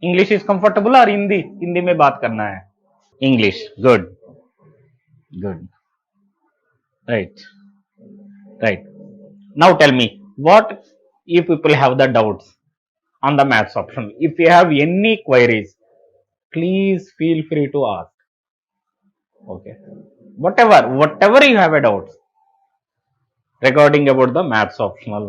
English is comfortable और हिंदी हिंदी में बात करना है? English, good, good, right, right. Now tell me, what if people have the doubts on the maths option? If you have any queries, please feel free to ask. Okay, whatever you have a doubt regarding about the maths optional,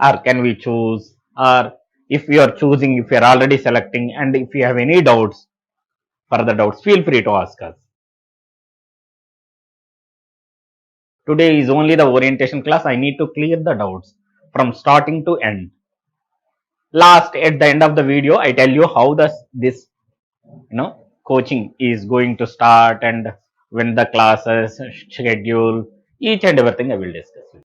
or can we choose, or if you are choosing, if you are already selecting, and if you have any doubts, further doubts, feel free to ask us. Today is only the orientation class. I need to clear the doubts from starting to end. Last, at the end of the video, I tell you how this coaching is going to start and when the classes schedule, each and everything I will discuss.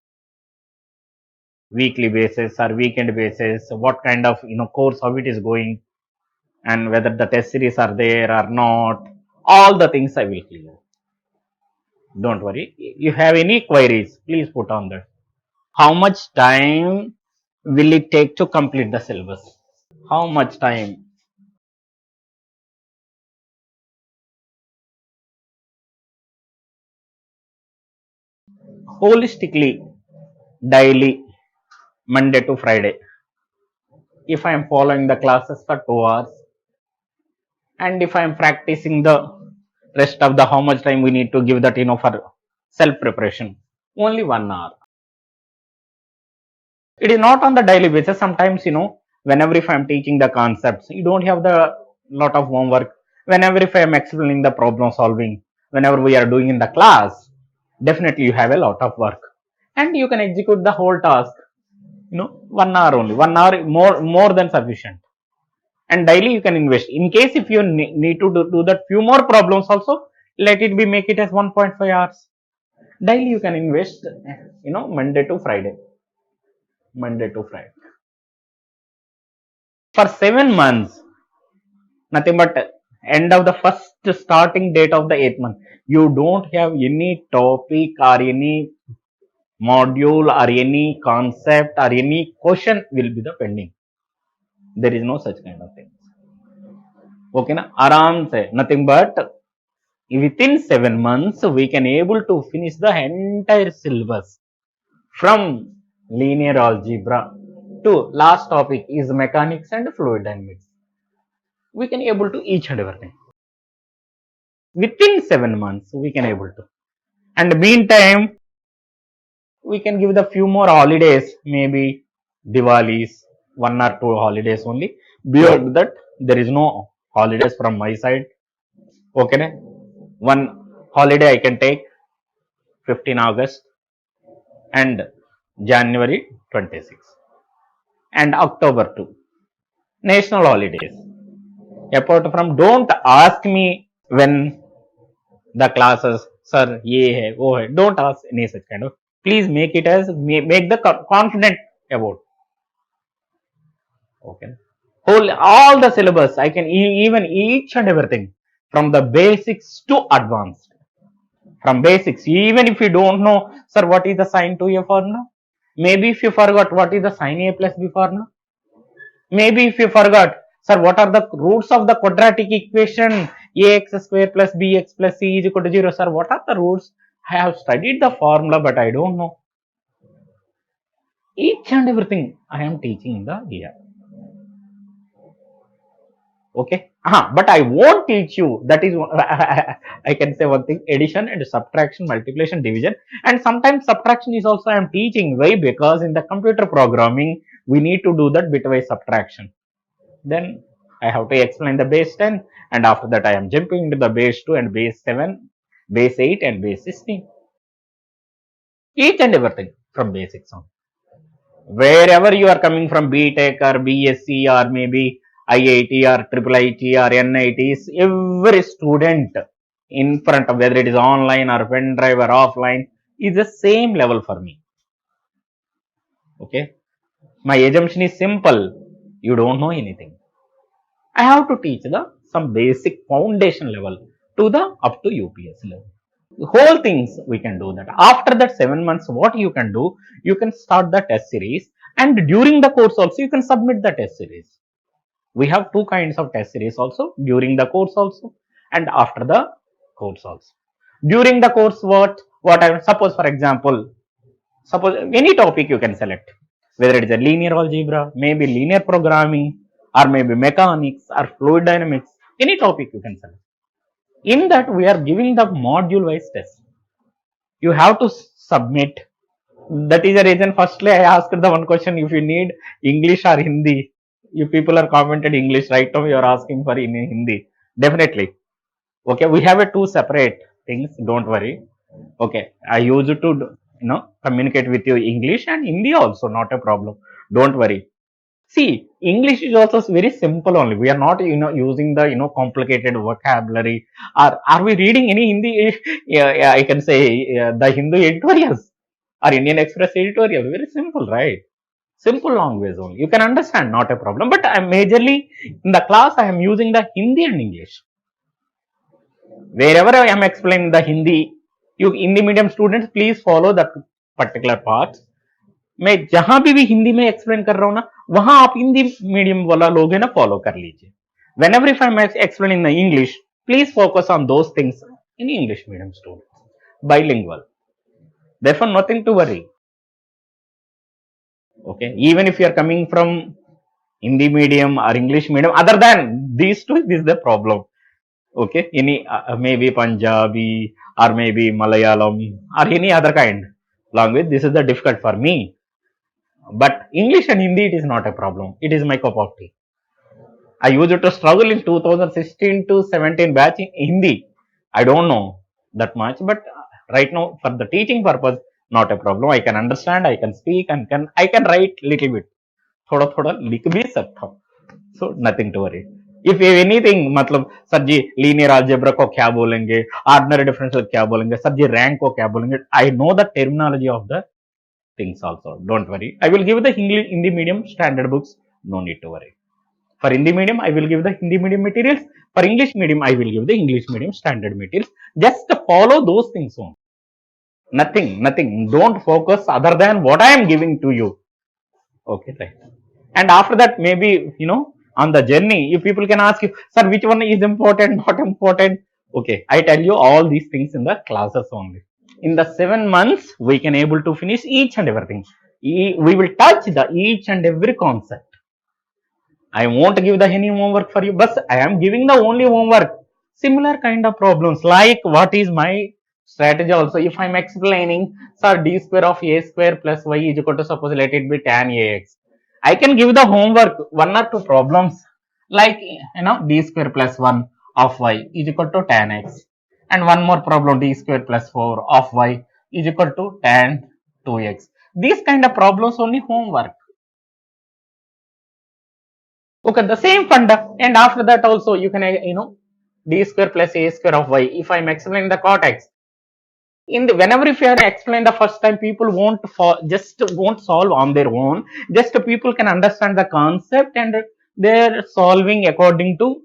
Weekly basis or weekend basis, what kind of course, how it is going, and whether the test series are there or not, all the things I will clear. Don't worry. If you have any queries, please put on that. How much time will it take to complete the syllabus? How much time? Holistically, daily, Monday to Friday. If I am following the classes for 2 hours, and if I am practicing the rest of the how much time we need to give that for self preparation, only 1 hour. It is not on the daily basis. Sometimes whenever if I am teaching the concepts, you don't have the lot of homework. Whenever if I am explaining the problem solving, whenever we are doing in the class, definitely you have a lot of work, and you can execute the whole task 1 hour only. 1 hour more than sufficient. And daily you can invest. In case if you need to do that few more problems also, let it be, make it as 1.5 hours. Daily you can invest, Monday to Friday. Monday to Friday. For 7 months, nothing but end of the first starting date of the 8th month. You don't have any topic or any module or any concept or any question will be the pending. There is no such kind of thing. Okay, na? Aram se, nothing but within 7 months we can able to finish the entire syllabus from linear algebra to last topic is mechanics and fluid dynamics. We can able to each and everything within 7 months we can able to. And meantime we can give the few more holidays, maybe Diwali's, 1 or 2 holidays only. Beyond that there is no holidays from my side. Okay, na? One holiday I can take 15 August and January 26 and October 2. National holidays. Apart from, don't ask me when the classes, sir, ye hai, wo hai. Don't ask any such kind of. Please make it as, make the confident about. Okay. All the syllabus, I can even each and everything from the basics to advanced. From basics, even if you don't know, sir, what is the sine 2a formula? Maybe if you forgot what is the sine a plus b formula, maybe if you forgot, sir, what are the roots of the quadratic equation ax square plus bx plus c is equal to 0, sir, what are the roots? I have studied the formula but I don't know. Each and everything I am teaching in the here. Okay, but I won't teach you. That is I can say one thing: addition and subtraction, multiplication, division, and sometimes subtraction is also I am teaching. Why? Because in the computer programming we need to do that bitwise subtraction. Then I have to explain the base 10, and after that I am jumping into the base 2 and base 7, base 8 and base 16. Each and everything from basics on. Wherever you are coming from, BTech or BSc or maybe IIT or IIIT or NITs, every student in front of, whether it is online or pen drive or offline, is the same level for me. Okay, my assumption is simple: you don't know anything. I have to teach the some basic foundation level to the up to UPS level. Whole things we can do that. After that 7 months, what you can do, you can start the test series, And during the course also you can submit the test series. We have two kinds of test series also, during the course also and after the course also. During the course, what I suppose, for example, suppose any topic you can select, whether it is a linear algebra, maybe linear programming, or maybe mechanics or fluid dynamics, any topic you can select. In that we are giving the module wise test. You have to submit. That is the reason firstly I asked the one question, if you need English or Hindi. You people are commented English, right now you are asking for in Hindi. Definitely. Okay, we have a two separate things, don't worry. Okay, I used to communicate with you English and Hindi also, not a problem, don't worry. See, English is also very simple only. We are not using the complicated vocabulary. Are we reading any Hindi? Yeah, I can say the Hindu editorials or Indian Express editorial, very simple, right? Simple language only, you can understand, not a problem. But I am majorly in the class I am using the Hindi and English. Wherever I am explaining the Hindi, you Hindi medium students please follow that particular part. मैं जहां भी हिंदी में explain कर रहा हूं ना, वहां आप हिंदी मीडियम वाला लोग है ना फॉलो कर लीजिए. Whenever if I'm explaining the English, please focus on those things in English medium students, bilingual. Therefore, nothing to worry. Okay, even if you are coming from Hindi medium or English medium, other than these two, this is the problem. Okay, any maybe Punjabi or maybe Malayalam or any other kind language, this is the difficult for me. But English and Hindi, it is not a problem. It is my cup of tea. I used to struggle in 2016 to 17 batch in Hindi. I don't know that much, but right now for the teaching purpose, not a problem. I can understand, I can speak, and I can write little bit. थोड़ा थोड़ा लिख भी सकता हूँ. So nothing to worry. If you have anything, मतलब sir जी linear algebra को क्या बोलेंगे, ऑर्डिनरी डिफरेंशियल क्या बोलेंगे, सर जी रैंक को क्या बोलेंगे, I know the terminology of the things also. Don't worry. I will give the Hindi medium standard books. No need to worry. For Hindi medium, I will give the Hindi medium materials. For English medium, I will give the English medium standard materials. Just follow those things on. Nothing. Don't focus other than what I am giving to you. Okay, right. And after that, maybe, on the journey, you people can ask you, sir, which one is important, not important? Okay, I tell you all these things in the classes only. In the 7 months, we can able to finish each and everything. We will touch the each and every concept. I won't give the any homework for you, but I am giving the only homework. Similar kind of problems, like what is my strategy also. If I am explaining, sir, d square of a square plus y is equal to, suppose let it be tan ax. I can give the homework, one or two problems, like d square plus 1 of y is equal to tan x, and one more problem, d square plus 4 of y is equal to tan 2x. These kind of problems only homework. Okay, the same funda, and after that also you can d square plus a square of y. If I am explaining the cot x, whenever if you are explain the first time, people won't solve on their own. Just people can understand the concept and they're solving according to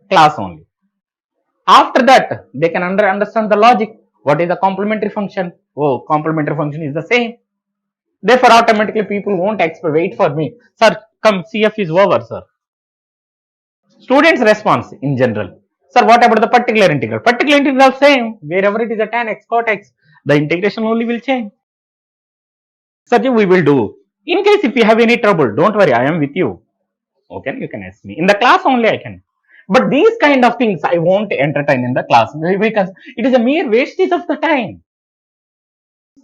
class only. After that, they can understand the logic. What is the complementary function? Oh, complementary function is the same. Therefore, automatically people won't wait for me. Sir, come, CF is over, sir. Students' response in general. Sir, what about the particular integral? Particular integral same. Wherever it is a tan x, cot x, the integration only will change. Sir, we will do. In case if you have any trouble, don't worry, I am with you. Okay, you can ask me. In the class only I can. But these kind of things I won't entertain in the class because it is a mere wastage of the time.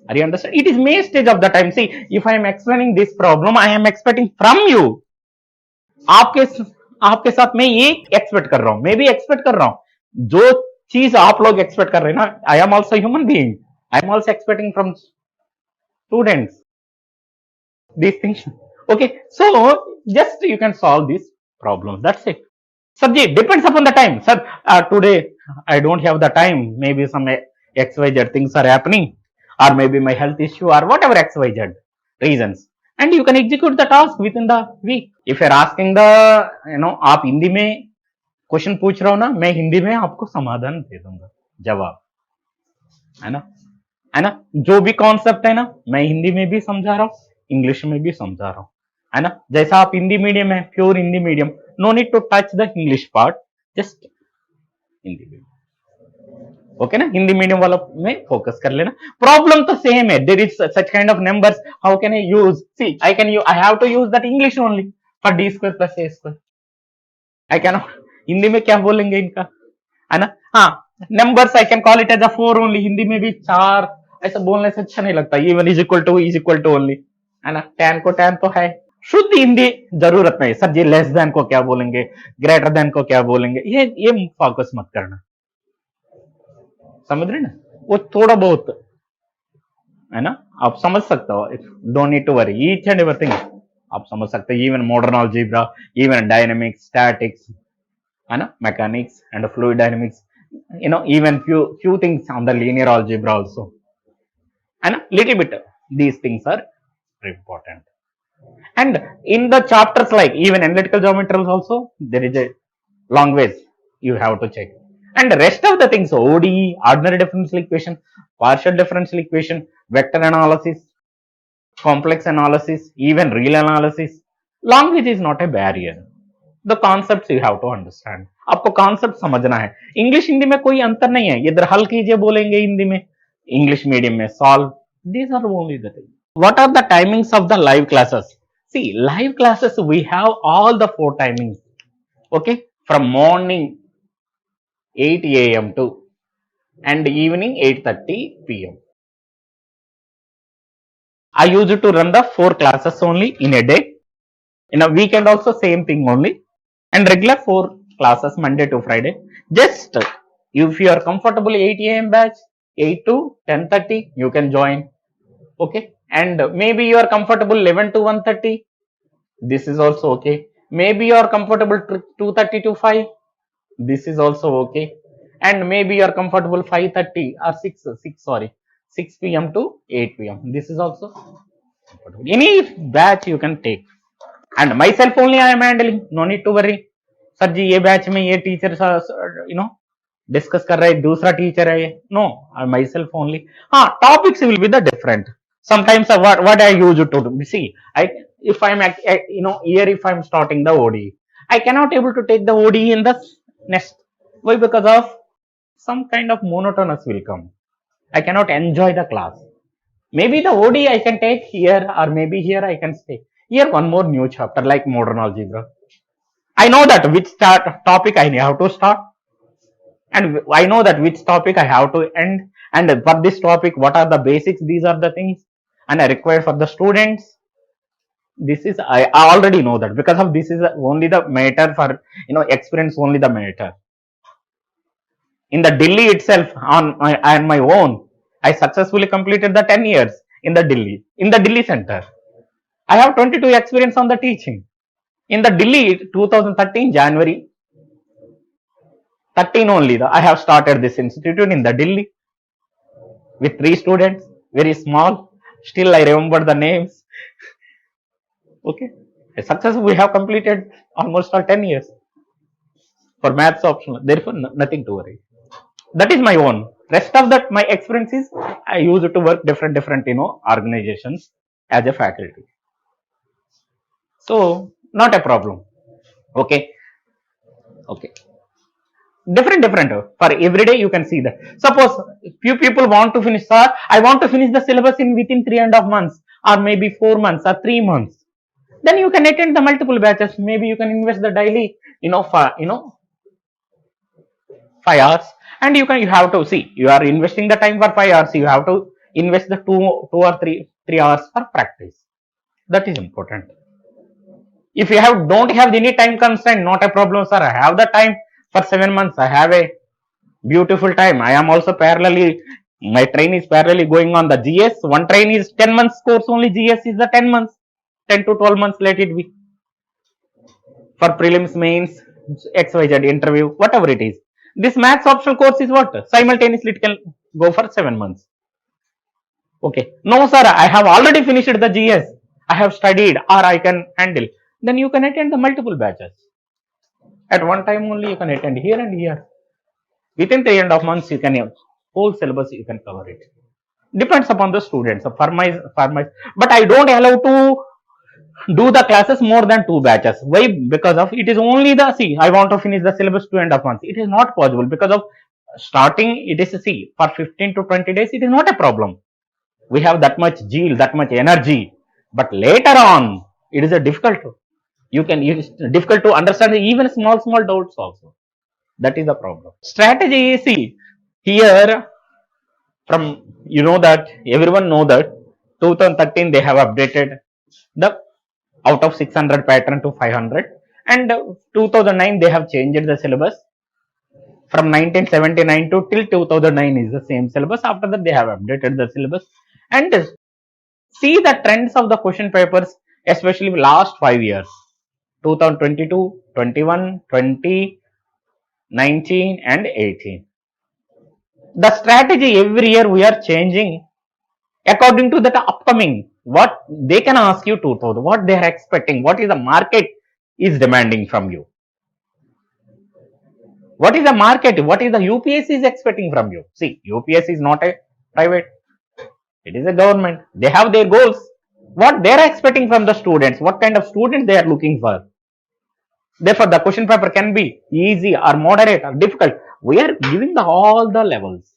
Are you understand? It is wastage of the time. See, if I am explaining this problem, I am expecting from you. आपके साथ मैं ये expect कर रहा हूं, मैं भी expect कर रहा हूं जो चीज आप लोग एक्सपेक्ट कर रहे हैं ना. I am also human being. I am also expecting from students these things. Okay, so just you can solve these problems. That's it. Subject depends upon the time. Sir, today I don't have the time. Maybe some XYZ things are happening, or maybe my health issue, or whatever XYZ reasons. And you can execute the task within the week. If you're asking the, आप हिंदी में question पूछ रहे हो ना, मैं हिंदी में आपको समाधान दे दूंगा, जवाब, है ना. है ना। जो भी कॉन्सेप्ट है ना, मैं हिंदी में भी समझा रहा हूँ, इंग्लिश में भी समझा रहा हूँ, है ना। जैसा आप हिंदी मीडियम है, pure Hindi medium, no need to touch the English part, just Hindi medium, okay ना। हिंदी मीडियम वाला में फोकस कर लेना। प्रॉब्लम तो सेम है, there is such kind of numbers, how can I use, see I can I have to use that English only for D square plus A square, I can, Hindi में क्या बोलेंगे इनका, है ना। हाँ, numbers I can call it as a 4 only, Hindi में भी 4, ऐसा बोलने से अच्छा नहीं लगता, even is equal to only, है ना। टैन को टैन तो है, शुद्ध हिंदी जरूरत नहीं सर जी, लेस देन को क्या बोलेंगे, ग्रेटर देन को क्या बोलेंगे, ये फोकस मत करना, समझ रहे ना। वो थोड़ा बहुत, है ना, आप समझ सकते हो, don't need to worry, each and everything आप समझ सकते हो, even modern algebra, even dynamics, statics, है ना, mechanics and fluid dynamics, even few things on the linear algebra also, and little bit these things are important. And in the chapters like even analytical geometry also, there is a long ways you have to check. And the rest of the things, ODE, ordinary differential equation, partial differential equation, vector analysis, complex analysis, even real analysis, language is not a barrier. The concept you have to understand, आपको concept समझना है। English Hindi में कोई अंतर नहीं है, इधर हल कीजिए बोलेंगे हिंदी में, इंग्लिश मीडियम में solve, these are only the thing. What are the timings of the live classes, see live classes we have all the 4 timings, okay, from morning 8 AM to and evening 8:30 PM. I used to run the 4 classes only in a day. In a weekend also same thing only, and regular 4 classes Monday to Friday. Just if you are comfortable 8 AM batch, 8 to 10:30 you can join, okay. And maybe you are comfortable 11 to 1:30, this is also okay. Maybe you are comfortable 2:30 to 5, this is also okay. And maybe you are comfortable 5:30 or 6 PM to 8 PM, this is also comfortable. Any batch you can take, and myself only I am handling, no need to worry sir ji ये batch में ये teacher discuss कर रहे हैं, दूसरा teacher है ये, no, my self only. हाँ, topics will be the different, sometimes what I use to do, see, if I'm here, if I'm starting the ODE, I cannot able to take the ODE in the next, why? Because of some kind of monotonous will come, I cannot enjoy the class. Maybe the ODE I can take here, or maybe here I can stay here, one more new chapter like modern algebra, I know that which topic I have to start, and I know that which topic I have to end, and for this topic what are the basics, these are the things, and I require for the students, this is I already know that, because of this is only the matter for experience, only the matter. In the Delhi itself, on my own, I successfully completed the 10 years in the Delhi center. I have 22 experience on the teaching. In the Delhi, 2013 January 13 only, I have started this institute in the Delhi with 3 students, very small. Still I remember the names. Okay, a success we have completed almost all 10 years for maths optional. Therefore, nothing to worry. That is my own. Rest of that, my experience is I use it to work different organizations as a faculty. So not a problem, okay. Different for every day you can see that. Suppose few people want to finish, sir, I want to finish the syllabus in within 3.5 months, or maybe 4 months or 3 months, then you can attend the multiple batches. Maybe you can invest the daily 5 hours, and you have to see, you are investing the time for 5 hours, you have to invest the 2 or 3 hours for practice. That is important. If you don't have any time constraint, not a problem, sir, I have the time for 7 months, I have a beautiful time. I am also parallelly, my train is parallelly going on the GS. One train is 10 months course only, GS is the 10 months, 10 to 12 months, let it be. For prelims, mains, XYZ interview, whatever it is. This maths optional course is what? Simultaneously it can go for 7 months. Okay. No, sir, I have already finished the GS, I have studied, or I can handle. Then you can attend the multiple batches. At one time only you can attend here and here. Within 3.5 months you can have whole syllabus, you can cover it. Depends upon the students. So for my, but I don't allow to do the classes more than 2 batches. Why? Because of it is only the, see, I want to finish the syllabus 2.5 months. It is not possible because of starting. It is, see, for 15 to 20 days. It is not a problem. We have that much zeal, that much energy. But later on, it is a difficult. It's difficult to understand even small doubts also. That is the problem. Strategy. See, here from, you know that everyone know that 2013 they have updated the out of 600 pattern to 500, and 2009 they have changed the syllabus from 1979 to till 2009 is the same syllabus. After that they have updated the syllabus, and see the trends of the question papers, especially last 5 years, 2022, 21, 20, 19 and 18. The strategy every year we are changing according to that upcoming, what they can ask you 2000, what they are expecting, what is the market is demanding from you, what is the market, what is the UPSC is expecting from you. See, UPSC is not a private, it is a government. They have their goals, what they are expecting from the students, what kind of students they are looking for. Therefore the question paper can be easy or moderate or difficult. We are giving all the levels.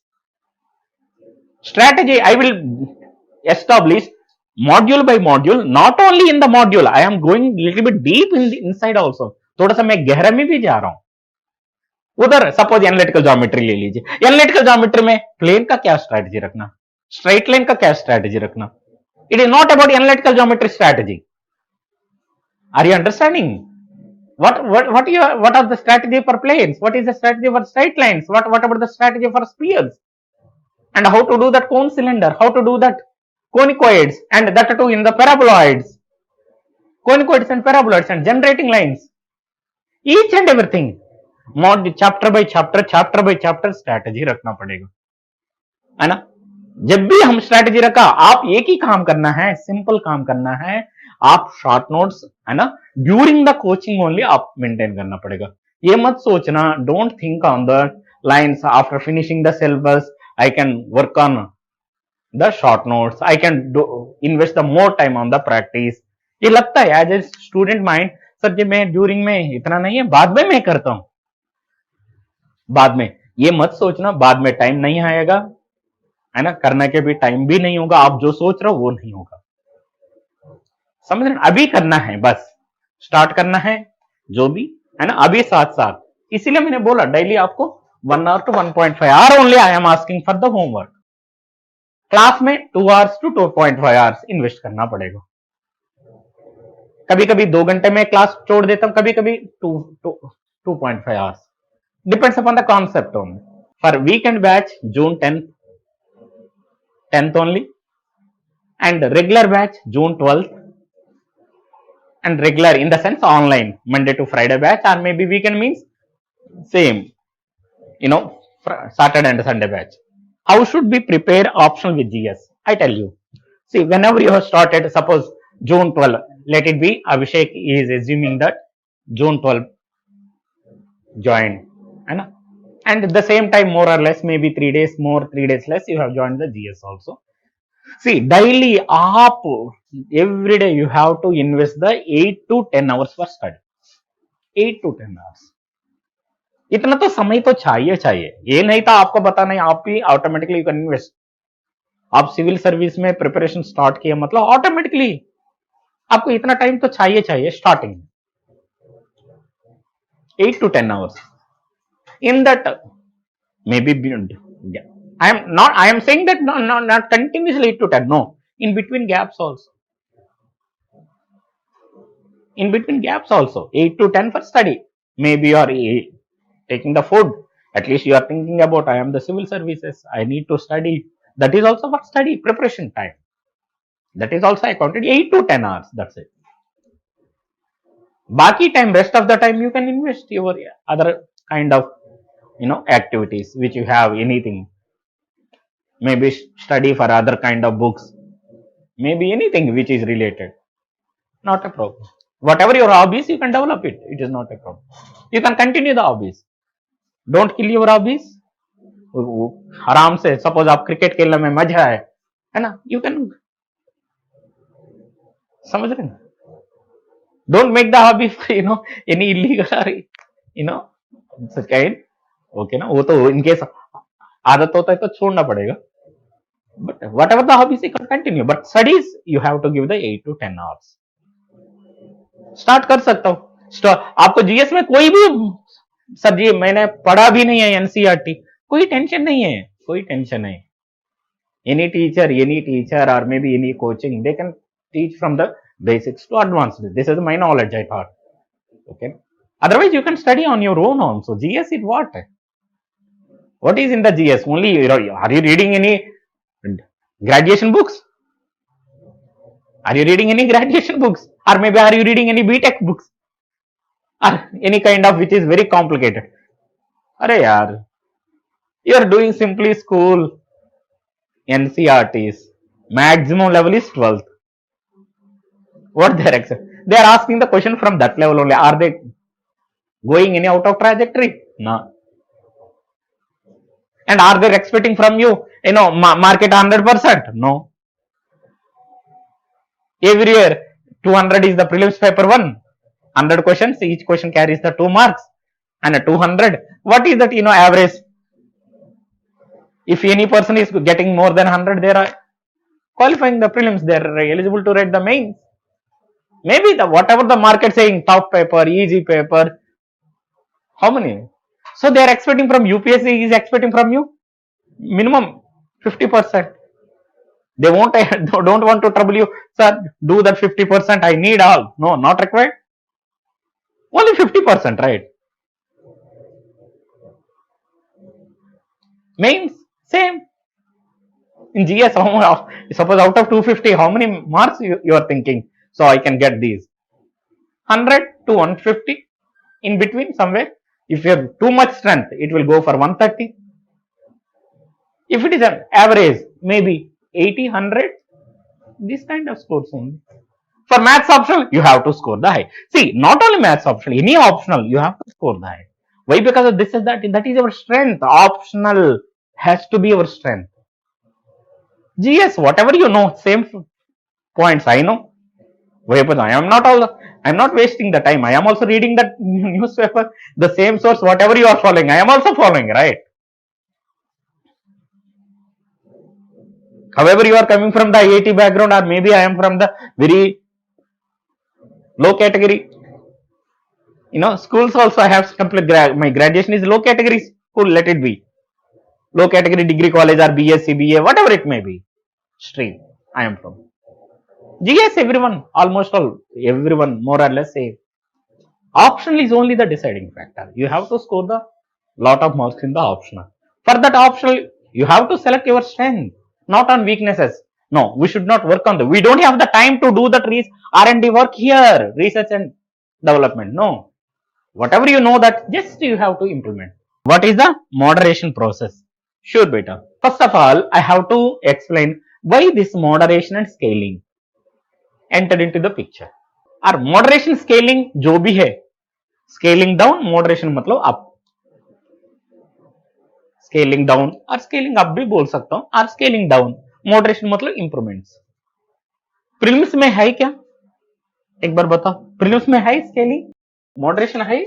Strategy I will establish module by module. Not only in the module, I am going little bit deep in the inside also. थोड़ा सा मैं गहरा में भी जा रहा हूं उधर. सपोज एनालिटिकल ज्योमेट्री ले लीजिए. एनालिटिकल ज्योमेट्री में प्लेन का क्या स्ट्रेटजी रखना, स्ट्रेट लाइन का क्या स्ट्रेटजी रखना. It is not about analytical geometry strategy. Are you understanding? What are the strategy for planes? What is the strategy for straight lines? What about the strategy for spheres? And how to do that cone cylinder? How to do that conicoids, and that too in the paraboloids, conicoids and paraboloids and generating lines, each and everything. Chapter by chapter strategy रखना पड़ेगा, है ना. जब भी हम strategy रखा, आप एक ही काम करना है, सिंपल काम करना है. आप शॉर्ट नोट्स, है ना, ड्यूरिंग द कोचिंग ओनली आप मेंटेन करना पड़ेगा. ये मत सोचना, don't think on the lines after finishing the syllabus I can work on the short notes, I can invest the more time on the practice. ये लगता है as a student mind, sir ji मैं during में इतना नहीं है, बाद में मैं करता हूं. बाद में ये मत सोचना, बाद में टाइम नहीं आएगा, है ना, करने के भी टाइम भी नहीं होगा. आप जो सोच रहे हो वो नहीं होगा, समझ रहे. अभी करना है, बस स्टार्ट करना है जो भी, है ना, अभी साथ साथ. इसीलिए मैंने बोला डेली आपको 1 hour to 1.5 hour only I am asking for the homework. Class में 2 hours to 2.5 hours इन्वेस्ट करना पड़ेगा. कभी कभी 2 घंटे में क्लास छोड़ देता हूं, कभी कभी 2.5 hours. Depends upon the concept only. For weekend batch June 10th only, and regular batch June 12th, and regular in the sense online Monday to Friday batch, or maybe weekend means same, you know, Saturday and Sunday batch. How should be prepared optional with GS? I tell you. See, whenever you have started, suppose June 12, let it be Abhishek is assuming that June 12 joined, and at the same time, more or less, maybe 3 days more, 3 days less, you have joined the GS also. See, daily up, every day you have to invest the 8 to 10 hours for study. 8 to 10 hours. इतना तो समय तो चाहिए. ये नहीं था आपको पता नहीं, आप भी ऑटोमेटिकली यू कैन इन्वेस्ट. आप सिविल सर्विस में प्रिपरेशन स्टार्ट किया मतलब ऑटोमेटिकली आपको इतना टाइम तो चाहिए starting. 8 to 10 hours. In that, maybe I am saying that not continuously 8 to 10. No, in between gaps also. In between gaps also, 8 to 10 for study. Maybe you are taking the food, at least you are thinking about, I am the civil services, I need to study. That is also for study preparation time. That is also accounted 8 to 10 hours. That's it. Baki time, rest of the time you can invest your other kind of, activities which you have, anything. Maybe study for other kind of books. Maybe anything which is related. Not a problem. Whatever your hobbies, you can develop it. It is not a problem. You can continue the hobbies. Don't kill your hobbies. आराम से, suppose आप cricket खेलने में मजा है, है ना, you can, समझ रहे ना, don't make the hobby you know any illegal और you know such kind, okay ना, वो तो इनकेस आदत होता है तो छोड़ना पड़ेगा, but whatever the hobbies you can continue, but studies you have to give the 8 to 10 hours। Start कर सकता हूँ, आपको जीएस में कोई भी, सर जी मैंने पढ़ा भी नहीं है एनसीईआरटी, कोई टेंशन नहीं है, कोई टेंशन नहीं, any teacher or maybe any coaching, they can teach from the basics to advanced. This is my knowledge I thought. Okay. Otherwise, you can study on your own also. GS is what? What is in the GS? Only, are you reading any graduation books? Are you reading any graduation books? Or maybe are you reading any BTech books? Or any kind of which is very complicated? Arey yaar, you are doing simply school NCRTs. Maximum level is 12th. What they are accepting? They are asking the question from that level only. Are they going any out of trajectory? No. And are they expecting from you, market 100%? No. Every year, 200 is the prelims paper 1. 100 questions, each question carries the 2 marks. And a 200, what is that, average? If any person is getting more than 100, they are qualifying the prelims, they are eligible to write the mains. Maybe whatever the market saying, tough paper, easy paper, how many? So they are expecting from UPSC is expecting from you minimum 50%. They don't want to trouble you, sir, do that 50%, I need all. No, not required. Only 50%, right? Mains, same. In GS, suppose out of 250, how many marks you are thinking? So I can get these 100 to 150 in between somewhere. If you have too much strength, it will go for 130. If it is an average, maybe 80, 100, this kind of scores only. For maths optional, you have to score the high. See, not only maths optional, any optional, you have to score the high. Why? Because of this is that is our strength. Optional has to be our strength. GS, whatever you know, same points I know. I am not wasting the time. I am also reading that newspaper, the same source, whatever you are following, I am also following, right? However, you are coming from the IIT background, or maybe I am from the very low category. Schools also I have complete my graduation is low category school, let it be. Low category degree college or BSc, BA, whatever it may be. Stream I am from. GS, everyone, almost all, everyone more or less say. Optional is only the deciding factor. You have to score the lot of marks in the optional. For that optional, you have to select your strength, not on weaknesses. No, we should not work on that. We don't have the time to do that R&D work here, research and development. No, whatever you know that just you have to implement. What is the moderation process? Sure, beta. First of all, I have to explain why this moderation and scaling entered into the picture. और moderation scaling जो भी है, scaling down, moderation मतलब up, scaling down और scaling up भी बोल सकता हूं, और स्केलिंग डाउन, मॉडरेशन मतलब इंप्रूवमेंट्स। प्रीलिम्स में है क्या, एक बार बताओ, प्रीलिम्स में है स्केलिंग, मॉडरेशन है?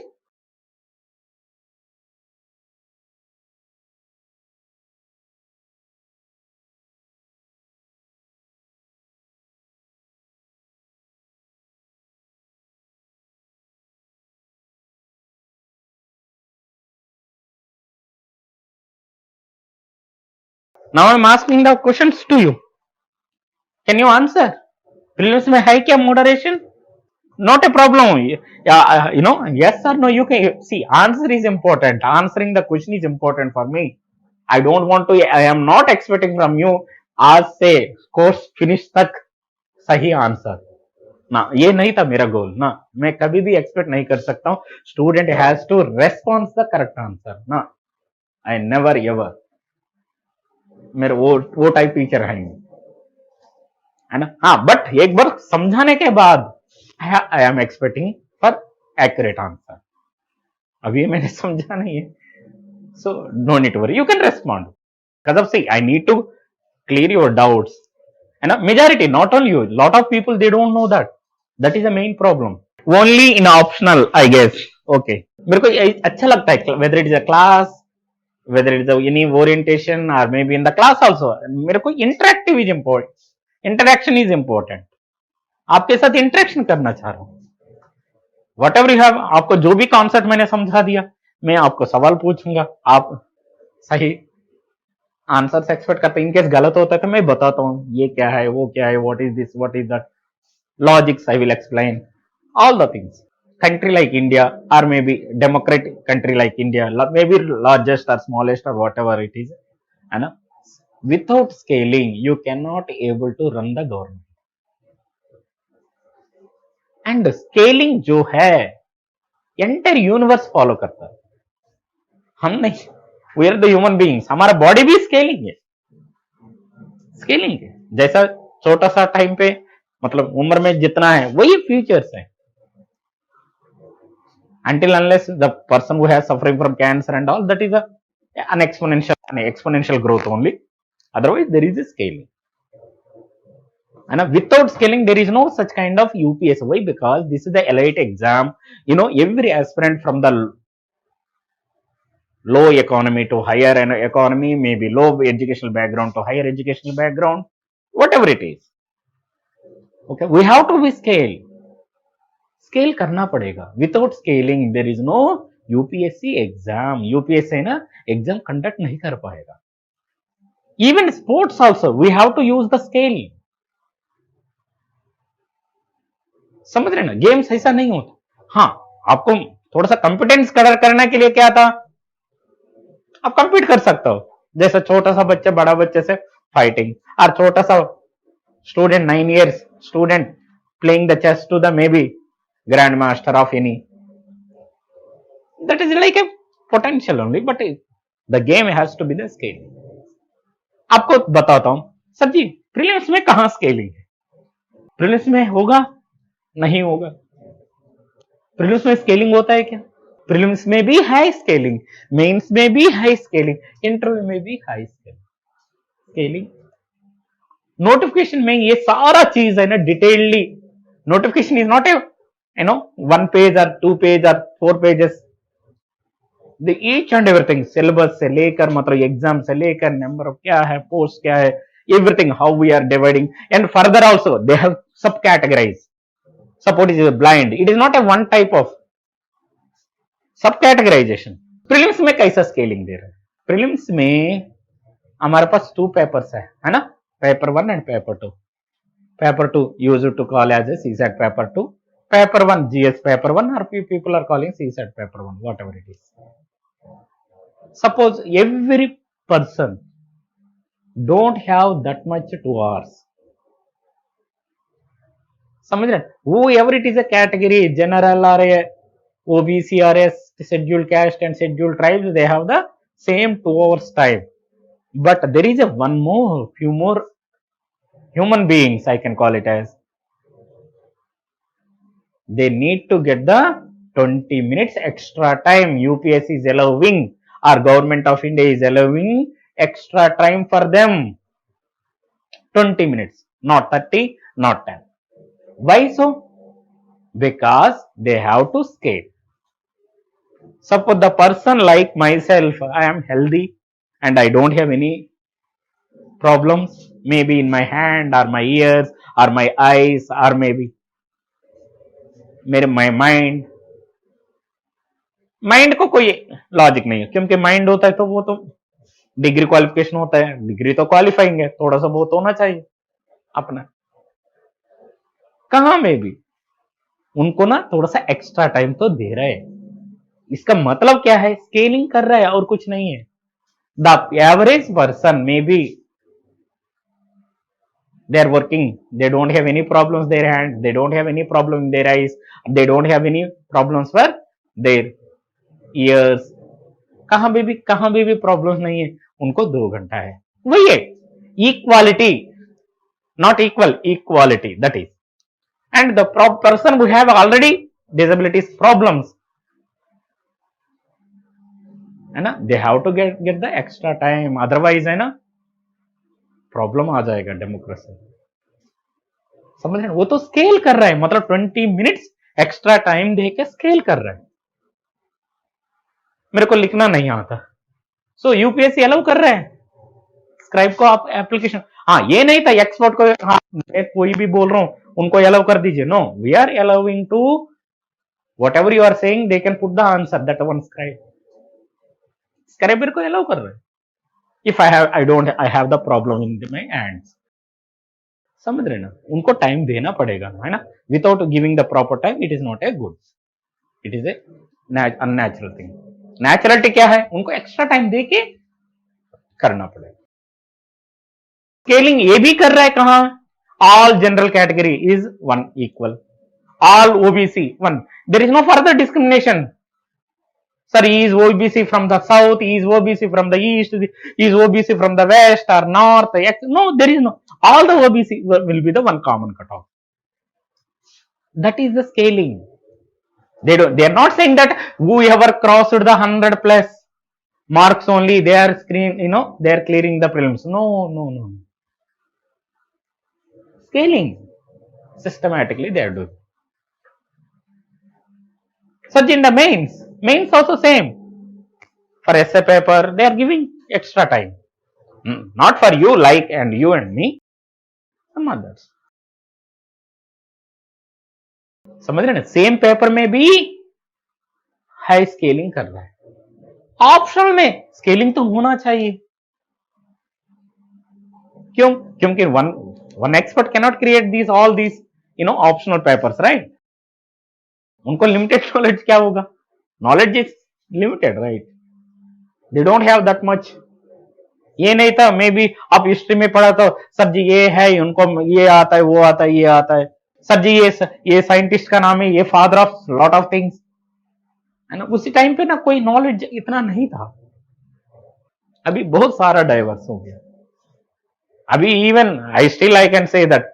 Now I'm asking the questions to you. Can you answer? Prelims में है क्या moderation? Not a problem. Yes or no, you can see, answer is important. Answering the question is important for me. I don't want to, I am not expecting from you आज से course finish तक सही answer ना, ये नहीं था मेरा गोल ना, मैं कभी भी एक्सपेक्ट नहीं कर सकता हूं student has to response the correct answer ना, आई नेवर एवर, मेरे वो टाइप टीचर है ना। हाँ, बट एक बार समझाने के बाद I am expecting for accurate answer. अभी मैंने समझा नहीं है, so no need to worry, you can respond, because of, see, I need to clear your doubts, है ना, majority, not only you, lot of people they don't know that, that is the main problem. Only in optional I guess. Okay, मेरे को अच्छा लगता है whether it is a class, whether it's any orientation or maybe in the class also, मेरे को interactive is important, interaction is important, आपके साथ interaction करना चाह रहा हूं। वट एवर यू हैव, आपको जो भी कॉन्सेप्ट मैंने समझा दिया, मैं आपको सवाल पूछूंगा, आप सही आंसर एक्सपेक्ट करते हैं। इनकेस गलत होता है तो मैं बताता हूँ ये क्या है, वो क्या है, what is this, what is that, logics I will explain all the things. Country like India, or maybe democratic country like India, maybe largest or smallest or whatever it is, and without scaling you cannot able to run the government. And scaling जो है entire universe follow करता है, हम नहीं, we are the human beings, हमारा body भी scaling है, scaling है। जैसा छोटा सा टाइम पे मतलब उम्र में जितना है वही फ्यूचर्स है। Until unless the person who has suffering from cancer and all, that is an exponential growth only, otherwise there is a scaling, and without scaling there is no such kind of UPS. Why? Because this is the elite exam, you know, every aspirant from the low economy to higher economy, maybe low educational background to higher educational background, whatever it is, okay, we have to be scale, scale करना पड़ेगा। Without scaling there is no UPSC exam, UPSC ना exam conduct नहीं कर पाएगा। Even sports also we have to use the scale, समझ रहे ना, games ऐसा नहीं होता। हाँ, आपको थोड़ा सा कॉम्पिटेंस करने के लिए क्या था, आप कम्पीट कर सकते हो, जैसे छोटा सा बच्चा बड़ा बच्चे से फाइटिंग, और छोटा सा student 9 years student playing the chess to the may be grandmaster of any, that is like a potential only, but the game has to be the scaling. आपको बताता हूं सर जी, प्रीलिम्स में कहां स्केलिंग है, prelims में होगा नहीं होगा, प्रीलिम्स में स्केलिंग होता है क्या, प्रीलिम्स में भी है स्केलिंग, मेंस में भी है स्केलिंग, इंटरव्यू में भी है स्केलिंग, नोटिफिकेशन में ये सारा चीज है ना detailed. Notification is not a one page or 2 page or 4 pages, the each and everything, syllabus से लेकर मतलब एग्जाम से लेकर नंबर ऑफ क्या है, पोस्ट क्या है, everything how we are dividing, and further also they have sub categorized. Suppose it is blind, it is not a one type of sub categorization. Prelims में कैसा स्केलिंग दे रहे हैं, प्रीलिम्स में हमारे पास 2 पेपर्स है ना, पेपर 1 एंड paper 2। Paper 2 used to call as a CSAT paper 2, paper 1 GS paper 1, or few people are calling CSAT paper 1, whatever it is. Suppose every person don't have that much 2 hours, समझ रहे, whoever it is a category, general or a OBC or a scheduled caste and scheduled tribes, they have the same 2 hours time, but there is a few more human beings, I can call it as, they need to get the 20 minutes extra time. UPSC is allowing, or government of India is allowing extra time for them, 20 minutes, not 30, not 10. Why so? Because they have to scale. Suppose the person like myself, I am healthy and I don't have any problems, maybe in my hand or my ears or my eyes, or maybe मेरे mind को कोई logic नहीं है, क्योंकि mind होता है तो वो तो डिग्री क्वालिफिकेशन होता है, डिग्री तो क्वालिफाइंग है, थोड़ा सा बहुत होना चाहिए अपना, कहां में भी उनको ना थोड़ा सा एक्स्ट्रा टाइम तो दे रहा है। इसका मतलब क्या है, स्केलिंग कर रहा है और कुछ नहीं है। The average person may be they are working, they don't have any problems their hand, they don't have any problem in their eyes, they don't have any problems for their ears, कहां पे भी problems नहीं है, उनको 2 घंटा है, वही है equality, not equal, equality, that is, and the person who have already disabilities problems है ना, they have to get the extra time, otherwise है ना प्रॉब्लम आ जाएगा डेमोक्रेसी। समझ रहे हैं, वो तो स्केल कर रहा है, मतलब 20 मिनट्स एक्स्ट्रा टाइम दे के स्केल कर रहा है। मेरे को लिखना नहीं आता, सो यूपीएससी अलाउ कर रहा है स्क्राइब को आप एप्लीकेशन। हाँ, ये नहीं था एक्सपर्ट को, हाँ मैं कोई भी बोल रहा हूं उनको अलाउ कर दीजिए, no, we are allowing to whatever you are saying they can put the answer that one scriber को अलाउ कर रहे हैं। If I have the problem in my ends, समझ रहे ना, उनको टाइम देना पड़ेगा ना, है ना, without giving the proper time it is not a good, it is A unnatural thing. Naturality क्या है, उनको एक्स्ट्रा टाइम दे के करना पड़ेगा। स्केलिंग ये भी कर रहा है कहां, all general category is 1 equal, all OBC 1, there is no further discrimination. Sir, he is OBC from the south, he is OBC from the east, he is OBC from the west or north. No, there is no. All the OBC will be the one common cutoff. That is the scaling. They are not saying that whoever crossed the 100 plus marks only, they are they are clearing the prelims. No. Scaling. Systematically they are doing. Such in the mains also same. For essay paper, they are giving extra time. Not for you like and you and me, some others. समझ रहे ना, same paper में भी high scaling कर रहा है, optional में scaling तो होना चाहिए। क्यों? क्योंकि one expert can not create this all this optional papers, right. उनको लिमिटेड नॉलेज क्या होगा, knowledge is limited, right, they don't have that much. ये नहीं था, मे बी आप हिस्ट्री में पढ़ा तो सर जी ये है, उनको ये आता है, वो आता है, ये आता है, सर जी ये साइंटिस्ट का नाम है, ये father of lot of things, है ना। उसी टाइम पे ना कोई नॉलेज इतना नहीं था, अभी बहुत सारा डाइवर्स हो गया। अभी even I still I can say that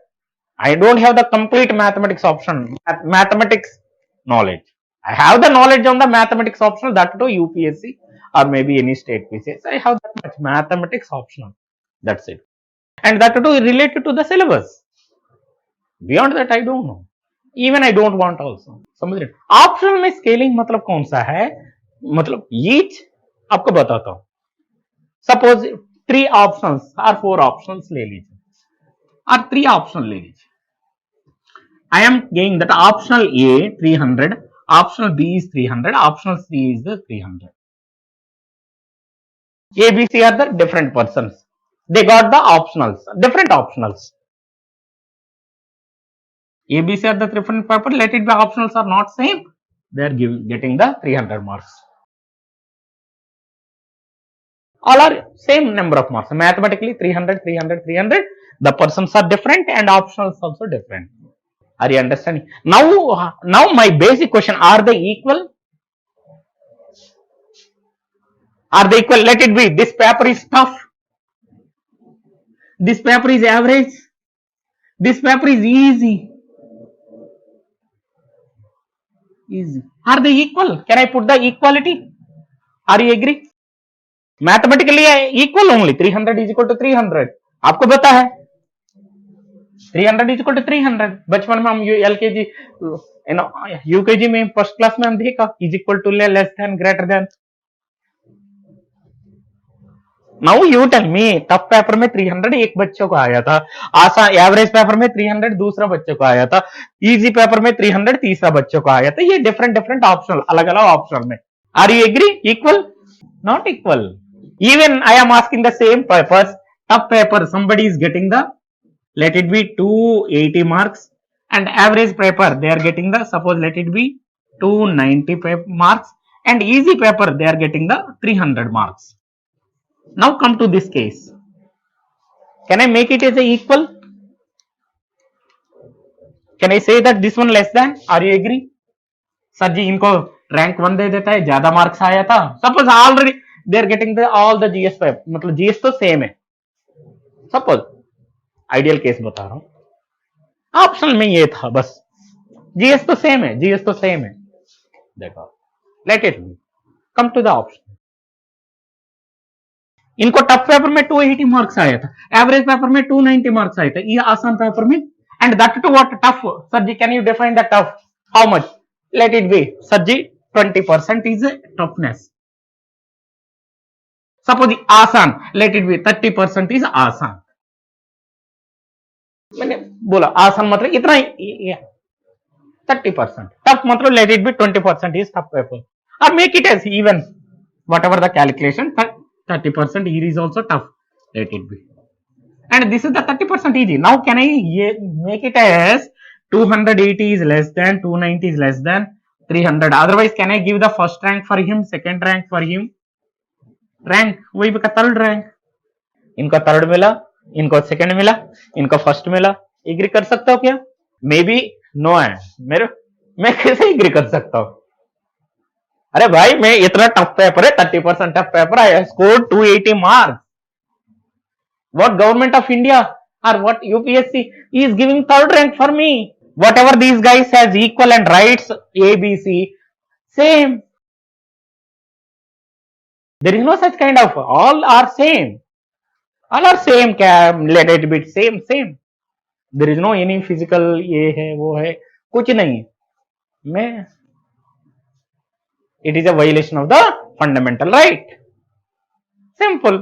I don't have the complete mathematics option, mathematics knowledge. I have the knowledge on the mathematics optional, that to UPSC or maybe any state PCS. I have that much mathematics optional. That's it. And that too related to the syllabus. Beyond that, I don't know. Even I don't want also. समझ रहे? Optional में scaling मतलब कौन सा है? मतलब each आपको बताता हूँ. Suppose 3 options or 4 options ले लीजिए, और 3 options ले लीजिए. I am getting that optional A 300, optional B is 300, optional C is the 300. A, B, C are the different persons. They got the optionals, different optionals. A, B, C are the different people. Let it be optionals are not same. They are getting the 300 marks. All are same number of marks. Mathematically 300, 300, 300. The persons are different and optionals also different. Are you understanding? Now my basic question, are they equal? Are they equal? Let it be. This paper is tough. This paper is average. This paper is easy. Easy. Are they equal? Can I put the equality? Are you agree? Mathematically equal only. 300 is equal to 300. आपको पता है 300 is equal to 300। बचपन में हम LKG UKG में first class में हम देखा is equal to less than greater than. Now you tell me, tough paper में 300 एक बच्चों को आया था, आसान एवरेज पेपर में 300 दूसरा बच्चों को आया था, इजी पेपर में 300 तीसरा बच्चों को आया था। ये डिफरेंट ऑप्शनल, अलग अलग ऑप्शनल में। Are you agree? Equal? Not equal. Even I am asking the same papers, tough paper somebody is getting the, let it be 280 marks, and average paper they are getting the, suppose let it be 290 marks, and easy paper they are getting the 300 marks. Now come to this case, can I make it as a equal? Can I say that this one less than? Are you agree? Sir ji इनको rank 1 दे देता है, ज्यादा marks आया था, suppose already they are getting the all the GS paper, मतलब GS तो same है, suppose ideal case बता रहा हूं, ऑप्शन में ये था बस, जीएस तो सेम है, जीएस तो सेम है। देखो let it come to the option, इनको टफ पेपर में 280 मार्क्स आया था, एवरेज पेपर में 290 मार्क्स आया था, ये आसान पेपर में, and that too what tough. Sir ji, can you define the tough? How much? Let it be. Sir ji, 20% is toughness. Suppose आसान, let it be 30% is आसान. मैंने बोला आसान मतलब इतना ही 30%. टफ मतलब let it be 20% is tough paper. Or make it as even. Whatever the calculation, 30% here is also tough. Let it be. And this is the 30% easy. Now can I make it as 280 is less than 290 is less than 300. Otherwise can I give the first rank for him, second rank for him? Rank वही का third rank. इनका third मिला, इनको second मिला, इनको first मिला. Agree कर सकता हूं क्या? मे बी नो है मेरे. मैं कैसे एग्री कर सकता हूं? अरे भाई मैं इतना टफ पेपर है, 30% tough paper. I score 280 marks. What government of India or what UPSC is giving third rank for me? Whatever these guys has equal and rights A, B, C, same. There is no such kind of all are same. All are same. Let it be same. There is no any physical ये है वो है कुछ नहीं. मैं it is a violation of the fundamental right. Simple.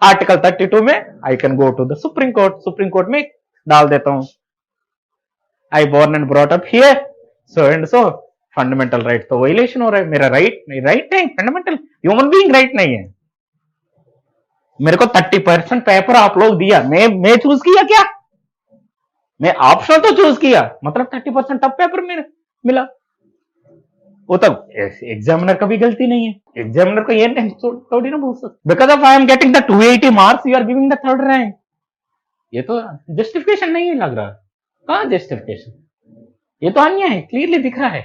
Article 32 में I can go to the supreme court में डाल देता हूं. I born and brought up here so and so. Fundamental right तो वायलेशन हो रहा है. मेरा राइट नहीं, फंडामेंटल ह्यूमन बीइंग राइट नहीं है. मेरे को 30% पेपर आप लोग दिया, मैं चूज किया क्या? मैं ऑप्शन तो चूज किया, मतलब 30% टफ पेपर मेरे मिला. वो तो एग्जामिनर का भी गलती नहीं है. एग्जामिनर को ये थोड़ी ना बोल सकते because of I am getting the 280 marks you are giving the third rank. ये तो जस्टिफिकेशन नहीं लग रहा. कहां जस्टिफिकेशन? ये तो अन्याय है, क्लियरली दिख रहा है.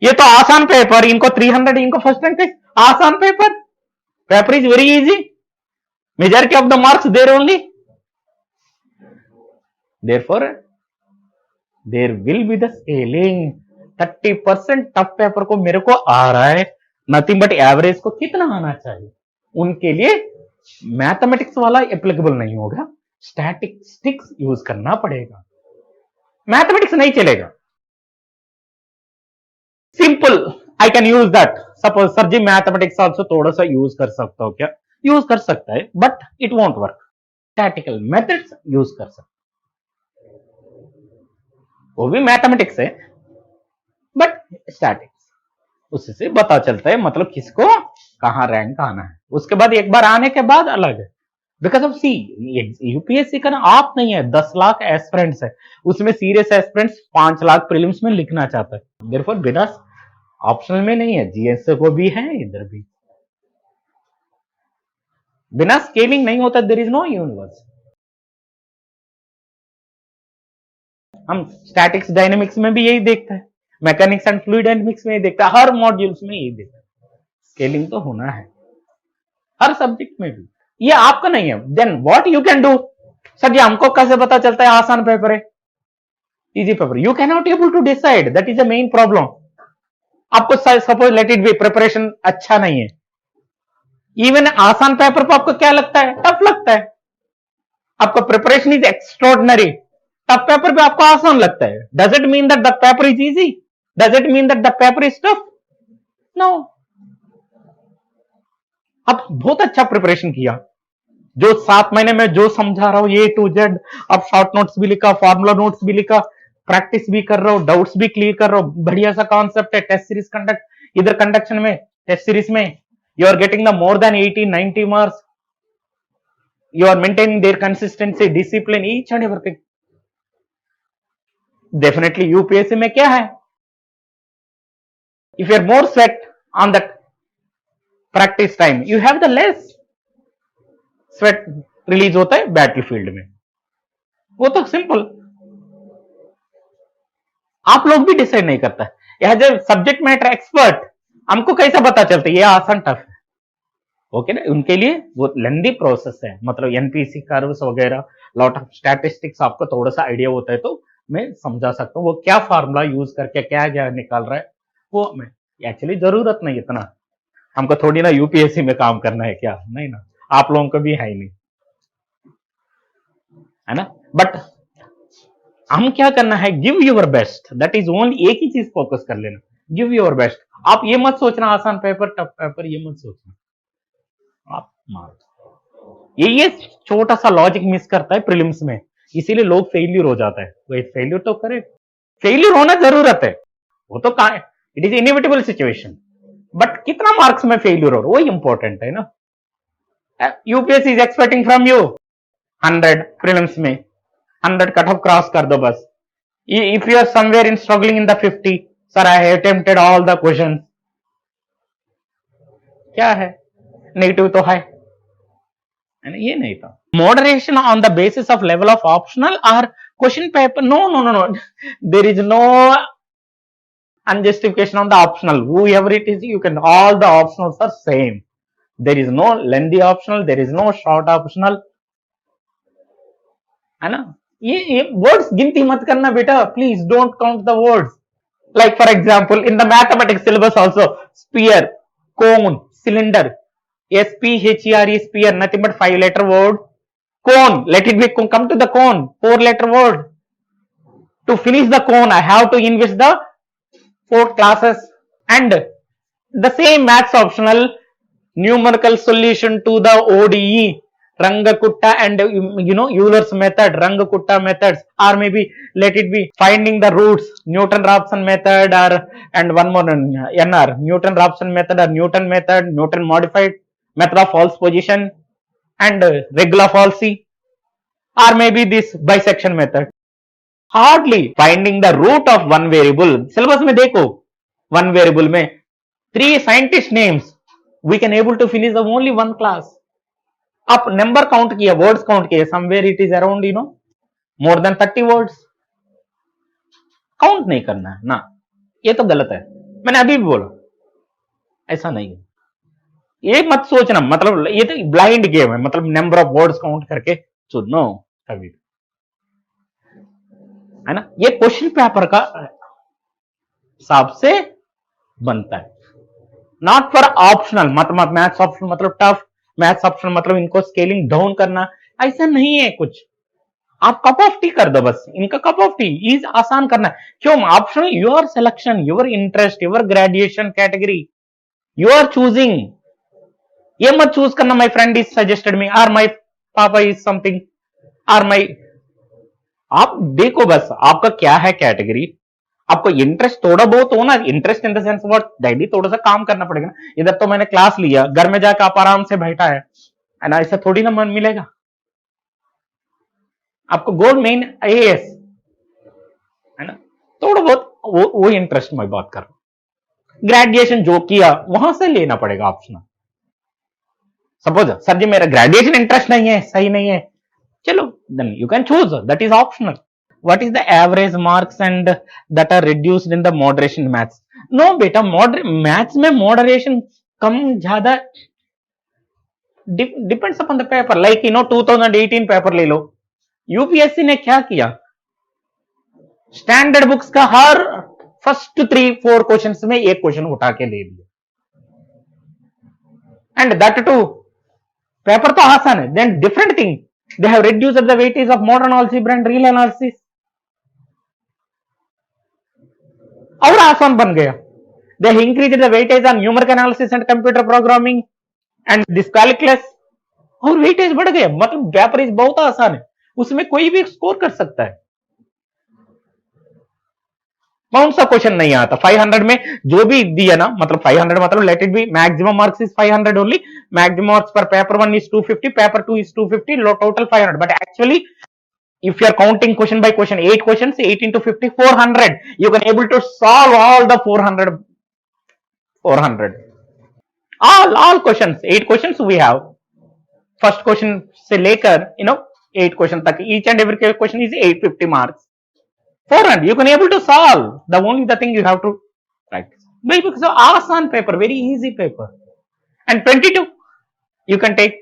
ये तो आसान पेपर, इनको 300, इनको फर्स्ट रैंक. आसान paper is very easy. Majority of the marks there only. Therefore there will be the scaling. 30% tough paper को मेरे को आ रहा है, नथिंग बट एवरेज को कितना आना चाहिए? उनके लिए मैथमेटिक्स वाला एप्लीकेबल नहीं होगा, स्टैटिस्टिक्स यूज करना पड़ेगा. मैथमेटिक्स नहीं चलेगा. Simple I can use that. Suppose sir ji mathematics also थोड़ा सा यूज कर सकता हूं क्या? यूज कर सकता है but it won't work. Statistical methods use कर सकता, वो भी मैथमेटिक्स है बट स्टैटिक्स. उससे पता चलता है मतलब किसको कहां रैंक आना है. उसके बाद एक बार आने के बाद अलग है. बिकॉज ऑफ सी यूपीएससी का ना आप नहीं है, 10 लाख एस्पिरेंट्स है, उसमें सीरियस एस्पिरेंट्स 5 लाख प्रीलिम्स में लिखना चाहता है. देयरफॉर बिना ऑप्शनल में नहीं है, जीएस को भी है, इधर भी बिना स्केलिंग नहीं होता. There is no universe. हम स्टैटिक्स डायनेमिक्स में भी यही देखते हैं, मैकेनिक्स एंड फ्लूइड डायनेमिक्स में यही देखता है, हर मॉड्यूल्स में यही देखता है. स्केलिंग तो होना है हर सब्जेक्ट में भी. ये आपका नहीं है. Then what you can do? Sir ji हमको कैसे पता चलता है आसान पेपर है easy paper? You can not able to decide. That is the main problem. आपको suppose let it be preparation अच्छा नहीं है, इवन आसान पेपर पर आपको क्या लगता है? टफ लगता है. आपका preparation is extraordinary, tough paper पे आपको आसान लगता है. Does it mean that the paper is easy? Does it mean that the paper is tough? No. अब बहुत अच्छा प्रिपरेशन किया, जो 7 महीने में जो समझा रहा हूं ए टू जेड. अब शॉर्ट नोट्स भी लिखा, फॉर्मूला नोट्स भी लिखा, प्रैक्टिस भी कर रहा हूं, डाउट्स भी क्लियर कर रहा हूं. बढ़िया सा कॉन्सेप्ट है. टेस्ट सीरीज कंडक्ट, इधर कंडक्शन में टेस्ट सीरीज में you are getting the more than 80-90 marks. You are maintaining their consistency, discipline, each and everything. Definitely UPSC में क्या है? If you are more sweat on that practice time, you have the less sweat release होता है battlefield में. वो तो simple. आप लोग भी डिसाइड नहीं करता है. As a subject matter expert हमको कैसा पता चलता है ये आसान टफ है? ओके ना, उनके लिए वो लेंदी प्रोसेस है. मतलब एनपीसी कर्व्स वगैरह, लॉट ऑफ स्टैटिस्टिक्स आपको थोड़ा सा आइडिया होता है तो मैं समझा सकता हूँ वो क्या फार्मूला यूज करके क्या क्या निकाल रहा है. वो मैं एक्चुअली जरूरत नहीं इतना. हमको थोड़ी ना यूपीएससी में काम करना है क्या? नहीं ना, आप लोगों को भी है ही नहीं, है ना. बट हम क्या करना है, give your best, that is only, एक ही चीज फोकस कर लेना, गिव योर बेस्ट। आप ये मत सोचना आसान पेपर टफ पेपर, ये मत सोचना आप मार। ये छोटा सा लॉजिक मिस करता है प्रीलिम्स में, इसीलिए लोग फेलियर हो जाता है। वही फेलियर तो करे, फेलियर होना जरूरत है, वो तो कहा, it is inevitable situation, but कितना मार्क्स में फेलियर हो वही इंपॉर्टेंट है ना। UPSC is expecting from you 100 prelims में, 100 कट ऑफ क्रॉस कर दो बस। If you are somewhere in struggling in the 50, sir I have attempted all the question, क्या है, नेगेटिव तो है, ये नहीं था। Moderation on the basis of level of optional और question paper, no no no no, there is no unjustification on the optional, whoever it is, you can, all the optionals are same, there is no lengthy optional, there is no short optional, है ना। ये words गिनती मत करना बेटा, please don't count the words. Like for example in the mathematics syllabus also, sphere, cone, cylinder, SPHERE, sphere, nothing but 5 letter word, cone, let it be, come to the cone, 4 letter word, to finish the cone I have to invest the 4 classes, and the same maths optional, numerical solution to the ODE, Rangakutta and Euler's method, Rangakutta methods, or maybe let it be finding the roots, Newton-Raphson method, or and one more NR, Newton-Raphson method or Newton method, Newton modified method of false position, and regular falsy, or maybe this bisection method. Hardly finding the root of one variable, syllabus में देखो, one variable में 3 scientist names, we can able to finish the only 1 class. आप number count किया, words count किया, somewhere it is around more than 30 words, count नहीं करना है ना, ये तो गलत है, मैंने अभी भी बोला, ऐसा नहीं है, ये मत सोचना, मतलब ये तो ब्लाइंड गेम है, मतलब नंबर ऑफ वर्ड्स काउंट करके सुनो कभी, है ना। ये क्वेश्चन पेपर का हिसाब से बनता है, नॉट फॉर ऑप्शनल, मतलब मैथ्स ऑप्शनल मतलब टफ, मैथ्स ऑप्शनल मतलब इनको स्केलिंग डाउन करना, ऐसा नहीं है कुछ। आप कप ऑफ टी कर दो बस, इनका कप ऑफ टी इज आसान करना है। क्यों optional, your selection, your interest, your graduation category, you are choosing. ये मत चूज करना my friend is suggested me, or my papa is something, are my, आप देखो बस आपका क्या है कैटेगरी, आपको इंटरेस्ट थोड़ा बहुत हो ना, interest in the sense what, daily थोड़ा सा काम करना पड़ेगा ना। इधर तो मैंने क्लास लिया, घर में जाकर आप आराम से बैठा है ना, ऐसा थोड़ी ना मन मिलेगा आपको। गोल मेन आईएएस है ना, थोड़ा बहुत वो इंटरेस्ट में बात कर रहा हूं। ग्रेजुएशन जो किया वहां से लेना पड़ेगा ऑप्शनल। सपोज सर जी मेरा ग्रेजुएशन इंटरेस्ट नहीं है, सही नहीं है, चलो then you can choose, that is optional. What is the average marks and that are reduced in the moderation maths? No बेटा, मैथ्स में मॉडरेशन कम ज्यादा depends upon the paper. Like 2018 paper ले लो, यूपीएससी ने क्या किया, स्टैंडर्ड बुक्स का हर first 3-4 questions में एक क्वेश्चन उठा के दे दिया, एंड दैट टू पेपर तो आसान है, then different thing, they have reduced the weightage of modern algebra and real analysis, और आसान बन गया। they have increased the weightage on numerical analysis and computer programming and this calculus, और weightage बढ़ गया, मतलब पेपर इज बहुत आसान है, उसमें कोई भी स्कोर कर सकता है। कौन सा क्वेश्चन नहीं आता 500 में, जो भी दिया ना, मतलब 500 मतलब late it B maximum marks is 500 only, maximum marks पर paper 1 is 250, paper 2 is 250, total 500, but actually if you are counting question by question, 8 questions, 8 into 50, 400, you can able to solve all the 400 all questions, 8 questions we have, first question से लेकर 8 question तक, each and every question is 850 marks, 400 you can able to solve, the only the thing you have to practice, because आसान paper, very easy paper, and 22 you can take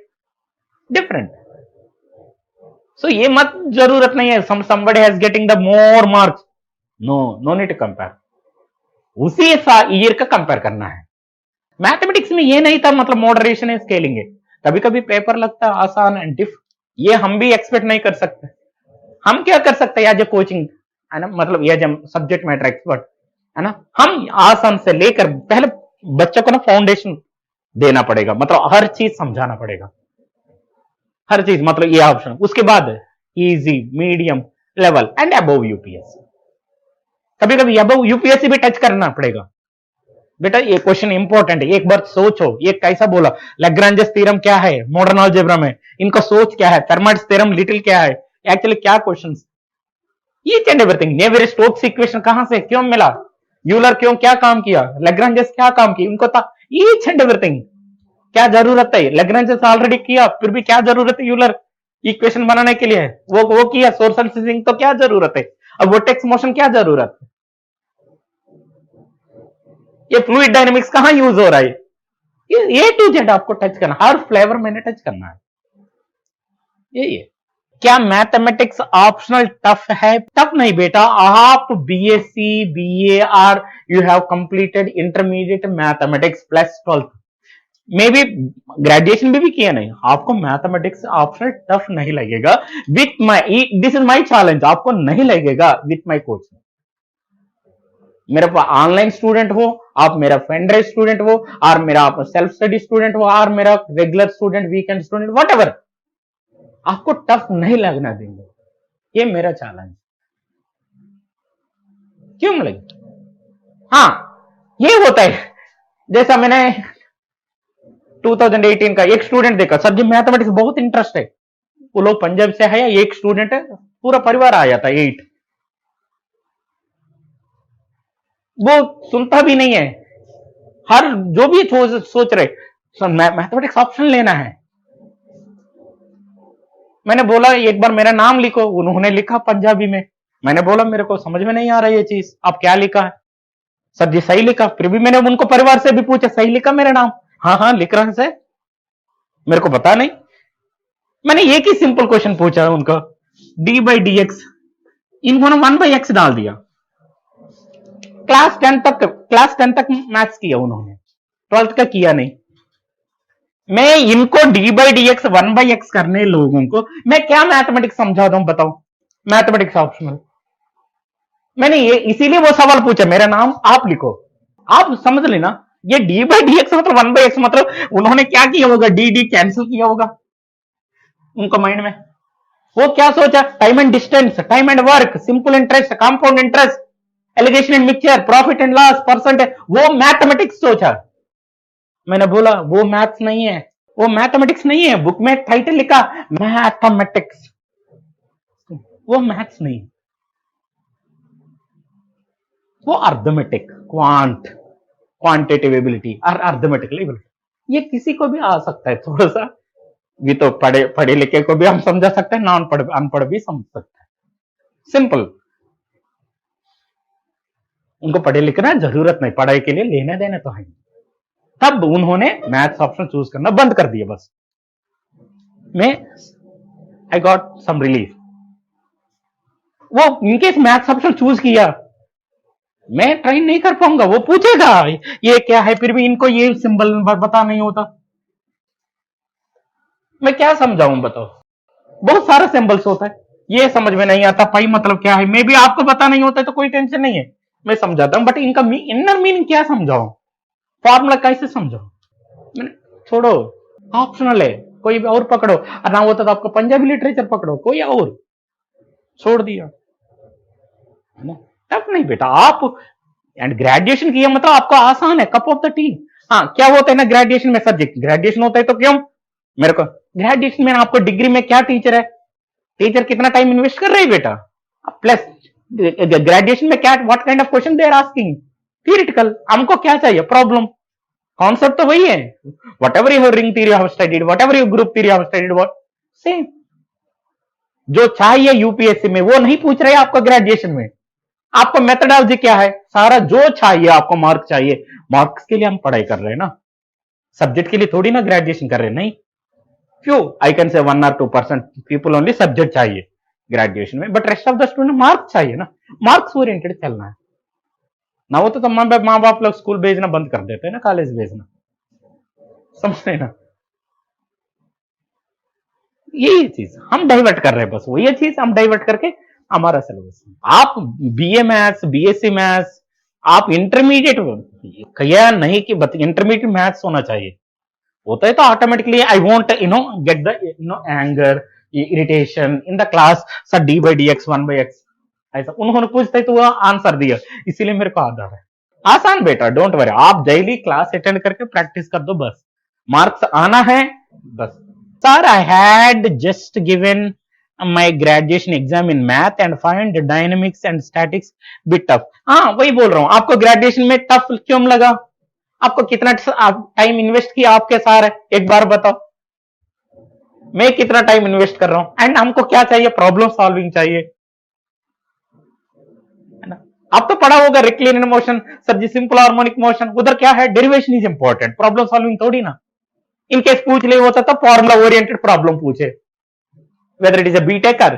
different, so ये मत जरूरत नहीं है somebody has getting the more marks, no need to compare, उसी year का compare करना है। मैथमेटिक्स में ये नहीं था, मतलब मॉडरेशन है, स्केलिंग है, कभी कभी पेपर लगता है आसान एंड डिफ, ये हम भी एक्सपेक्ट नहीं कर सकते। हम क्या कर सकते हैं एज ए कोचिंग, है ना, मतलब ये जब सब्जेक्ट मैटर एक्सपर्ट है ना, हम आसान से लेकर पहले बच्चों को ना फाउंडेशन देना पड़ेगा, मतलब हर चीज समझाना पड़ेगा, हर चीज, मतलब ये ऑप्शन, उसके बाद easy, medium level and above UPSC. कभी कभी अबव यूपीएससी भी टच करना पड़ेगा। बेटा ये क्वेश्चन इंपॉर्टेंट है, एक बार सोचो ये कैसा बोला, लैग्रांजेस थ्योरम क्या है मॉडर्न अलजेब्रा में, इनका सोच क्या है, फेरमाट्स थ्योरम लिटिल क्या है, एक्चुअली क्या questions, each and everything. Navier Stokes equation कहां से क्यों मिला, यूलर क्यों क्या काम किया, लैग्रांजेस क्या काम किया, इनको था ईच एंड एवरीथिंग। क्या जरूरत है, लैग्रांजेस ऑलरेडी किया, फिर भी क्या जरूरत है यूलर इक्वेशन बनाने के लिए, वो किया, सोर्स एंड सिंक तो क्या जरूरत है, अब वोर्टेक्स मोशन क्या जरूरत है, ये फ्लूइड डायनेमिक्स कहां यूज हो रहा है, ये टू जेड आपको टच करना, हर फ्लेवर मैंने टच करना है। यही है। क्या मैथमेटिक्स ऑप्शनल टफ है? टफ नहीं बेटा, आप बीएससी बीए और you have completed intermediate mathematics plus 12th, may be graduation भी किया नहीं, आपको मैथमेटिक्स ऑप्शनल टफ नहीं लगेगा। With my, this is my challenge, आपको नहीं लगेगा विथ माई कोचिंग। मेरा ऑनलाइन स्टूडेंट हो, आप मेरा फ्रेंड स्टूडेंट हो, और मेरा आप सेल्फ स्टडी स्टूडेंट हो, और मेरा regular student, weekend student, what ever, आपको टफ नहीं लगना देंगे, ये मेरा चैलेंज। क्यों लगे? हाँ, ये होता है, जैसा मैंने 2018 का एक स्टूडेंट देखा, सर जी मैथमेटिक्स बहुत इंटरेस्ट है, वो लोग पंजाब से है, एक स्टूडेंट है, पूरा परिवार आया था 8, वो सुनता भी नहीं है, हर जो भी सोच रहे सर मैथमेटिक्स ऑप्शन लेना है। मैंने बोला एक बार मेरा नाम लिखो, उन्होंने लिखा पंजाबी में, मैंने बोला मेरे को समझ में नहीं आ रहा ये चीज, आप क्या लिखा है, सर जी सही लिखा, फिर भी मैंने उनको परिवार से भी पूछा सही लिखा मेरा नाम, हाँ हाँ लिख रहा है, मेरे को पता नहीं। मैंने एक ही सिंपल क्वेश्चन पूछा उनको, डी बाई डी एक्स, इन्होंने 1/x डाल दिया। क्लास 10 तक मैथ्स किया उन्होंने, 12th का किया नहीं। मैं इनको D by D x 1/x करने लोगों को मैं क्या मैथमेटिक्स समझा दूं, बताओ, मैथमेटिक्स ऑप्शनल। मैंने ये इसीलिए वो सवाल पूछा, मेरा नाम आप लिखो, आप समझ लेना, ये डी बाई डी एक्स मतलब 1/x, मतलब उन्होंने क्या किया होगा, डी डी कैंसिल किया होगा उनका माइंड में। वो क्या सोचा, time and distance, time and work, simple interest, compound interest, alligation and mixture, profit and loss, percentage, वो मैथमेटिक्स सोचा। मैंने बोला वो मैथ्स नहीं है, वो मैथमेटिक्स नहीं है, बुक में टाइटल लिखा मैथमेटिक्स, वो मैथ्स नहीं, वो अर्थमेटिक, क्वांटिटेटिव एबिलिटी और अर्थमेटिकल एबिलिटी, ये किसी को भी आ सकता है, थोड़ा सा भी तो पढ़े लिखे को भी हम समझा सकते हैं, नॉन अनपढ़ भी समझ सकता है, सिंपल। उनको पढ़े लिखना जरूरत नहीं, पढ़ाई के लिए लेने देने तो है। तब उन्होंने मैथ्स ऑप्शन चूज करना बंद कर दिया, बस मैं आई गॉट सम रिलीफ। वो इनकेस मैथ्स ऑप्शन चूज किया, मैं ट्राई नहीं कर पाऊंगा, वो पूछेगा ये क्या है, फिर भी इनको ये सिंबल बता नहीं होता, मैं क्या समझाऊं बताओ, बहुत सारा सिंबल्स होता है, ये समझ में नहीं आता पाई मतलब क्या है, मे भी आपको पता नहीं होता है तो कोई टेंशन नहीं है, मैं समझाता हूं, बट इनका इनर मीनिंग क्या समझाऊं, फॉर्मूला कैसे समझाऊं, मैंने छोड़ो, ऑप्शनल है, कोई और पकड़ो, और ना होता तो आपको पंजाबी लिटरेचर पकड़ो, कोई और, छोड़ दिया, है ना। टफ नहीं बेटा, आप एंड ग्रेजुएशन किया मतलब आपको आसान है, कप ऑफ द टी। हाँ, क्या होता है ना ग्रेजुएशन में, सब्जेक्ट ग्रेजुएशन होता है तो क्यों, मेरे को ग्रेजुएशन में आपको डिग्री में क्या टीचर है, टीचर कितना टाइम इन्वेस्ट कर रहे हैं बेटा, प्लस ग्रेजुएशन में क्या, what kind of question they are asking, theoretical, हमको क्या चाहिए, प्रॉब्लम, कॉन्सेप्ट तो वही है, whatever you ring theory have studied, whatever you group theory have studied, what same, जो चाहिए यूपीएससी में वो नहीं पूछ रहे आपको ग्रेजुएशन में, आपको मेथोडोलॉजी क्या है, सारा जो चाहिए आपको, मार्क चाहिए, मार्क्स के लिए हम पढ़ाई कर रहे हैं ना, सब्जेक्ट के लिए थोड़ी ना ग्रेजुएशन कर रहे हैं, नहीं, few I can say 1 or 2% people only subject चाहिए ग्रेजुएशन में, but rest of the student marks चाहिए ना, मार्क्स ओरिएंटेड चलना है ना, वो तो माँ बाप लोग स्कूल भेजना बंद कर देते हैं ना, कॉलेज भेजना, समझ रहे ना, यही चीज हम डाइवर्ट कर रहे हैं, बस वही चीज हम डाइवर्ट करके हमारा सिलेबस। आप बीए मैथ्स, बीएससी मैथ्स, आप इंटरमीडिएट कया नहीं कि इंटरमीडिएट मैथ्स होना चाहिए, होता है तो automatically I want get the anger irritation in the class, sir D by D x 1/x, ऐसा उन्होंने पूछते तो आंसर दिया, इसीलिए मेरे को आधा है। आसान बेटा, डोंट वरी, आप डेली क्लास अटेंड करके प्रैक्टिस कर दो, बस मार्क्स आना है बस। Sir I had just given my graduation exam in math and find dynamics and statics bit tough. हाँ वही बोल रहा हूं, आपको ग्रेजुएशन में टफ क्यों लगा? आपको कितना टाइम इन्वेस्ट किया आपके सारे, एक बार बताओ। मैं कितना टाइम इन्वेस्ट कर रहा हूं, एंड हमको क्या चाहिए? प्रॉब्लम सॉल्विंग चाहिए, है ना? आप तो पढ़ा होगा रिक्लिनियर मोशन, सर जी सिंपल हार्मोनिक मोशन, उधर क्या है? Derivation is important, problem solving थोड़ी ना। इनकेस पूछ ले होता तो फॉर्मुला ओरिएंटेड प्रॉब्लम पूछे, वेदर इट इज अ बीटेकर,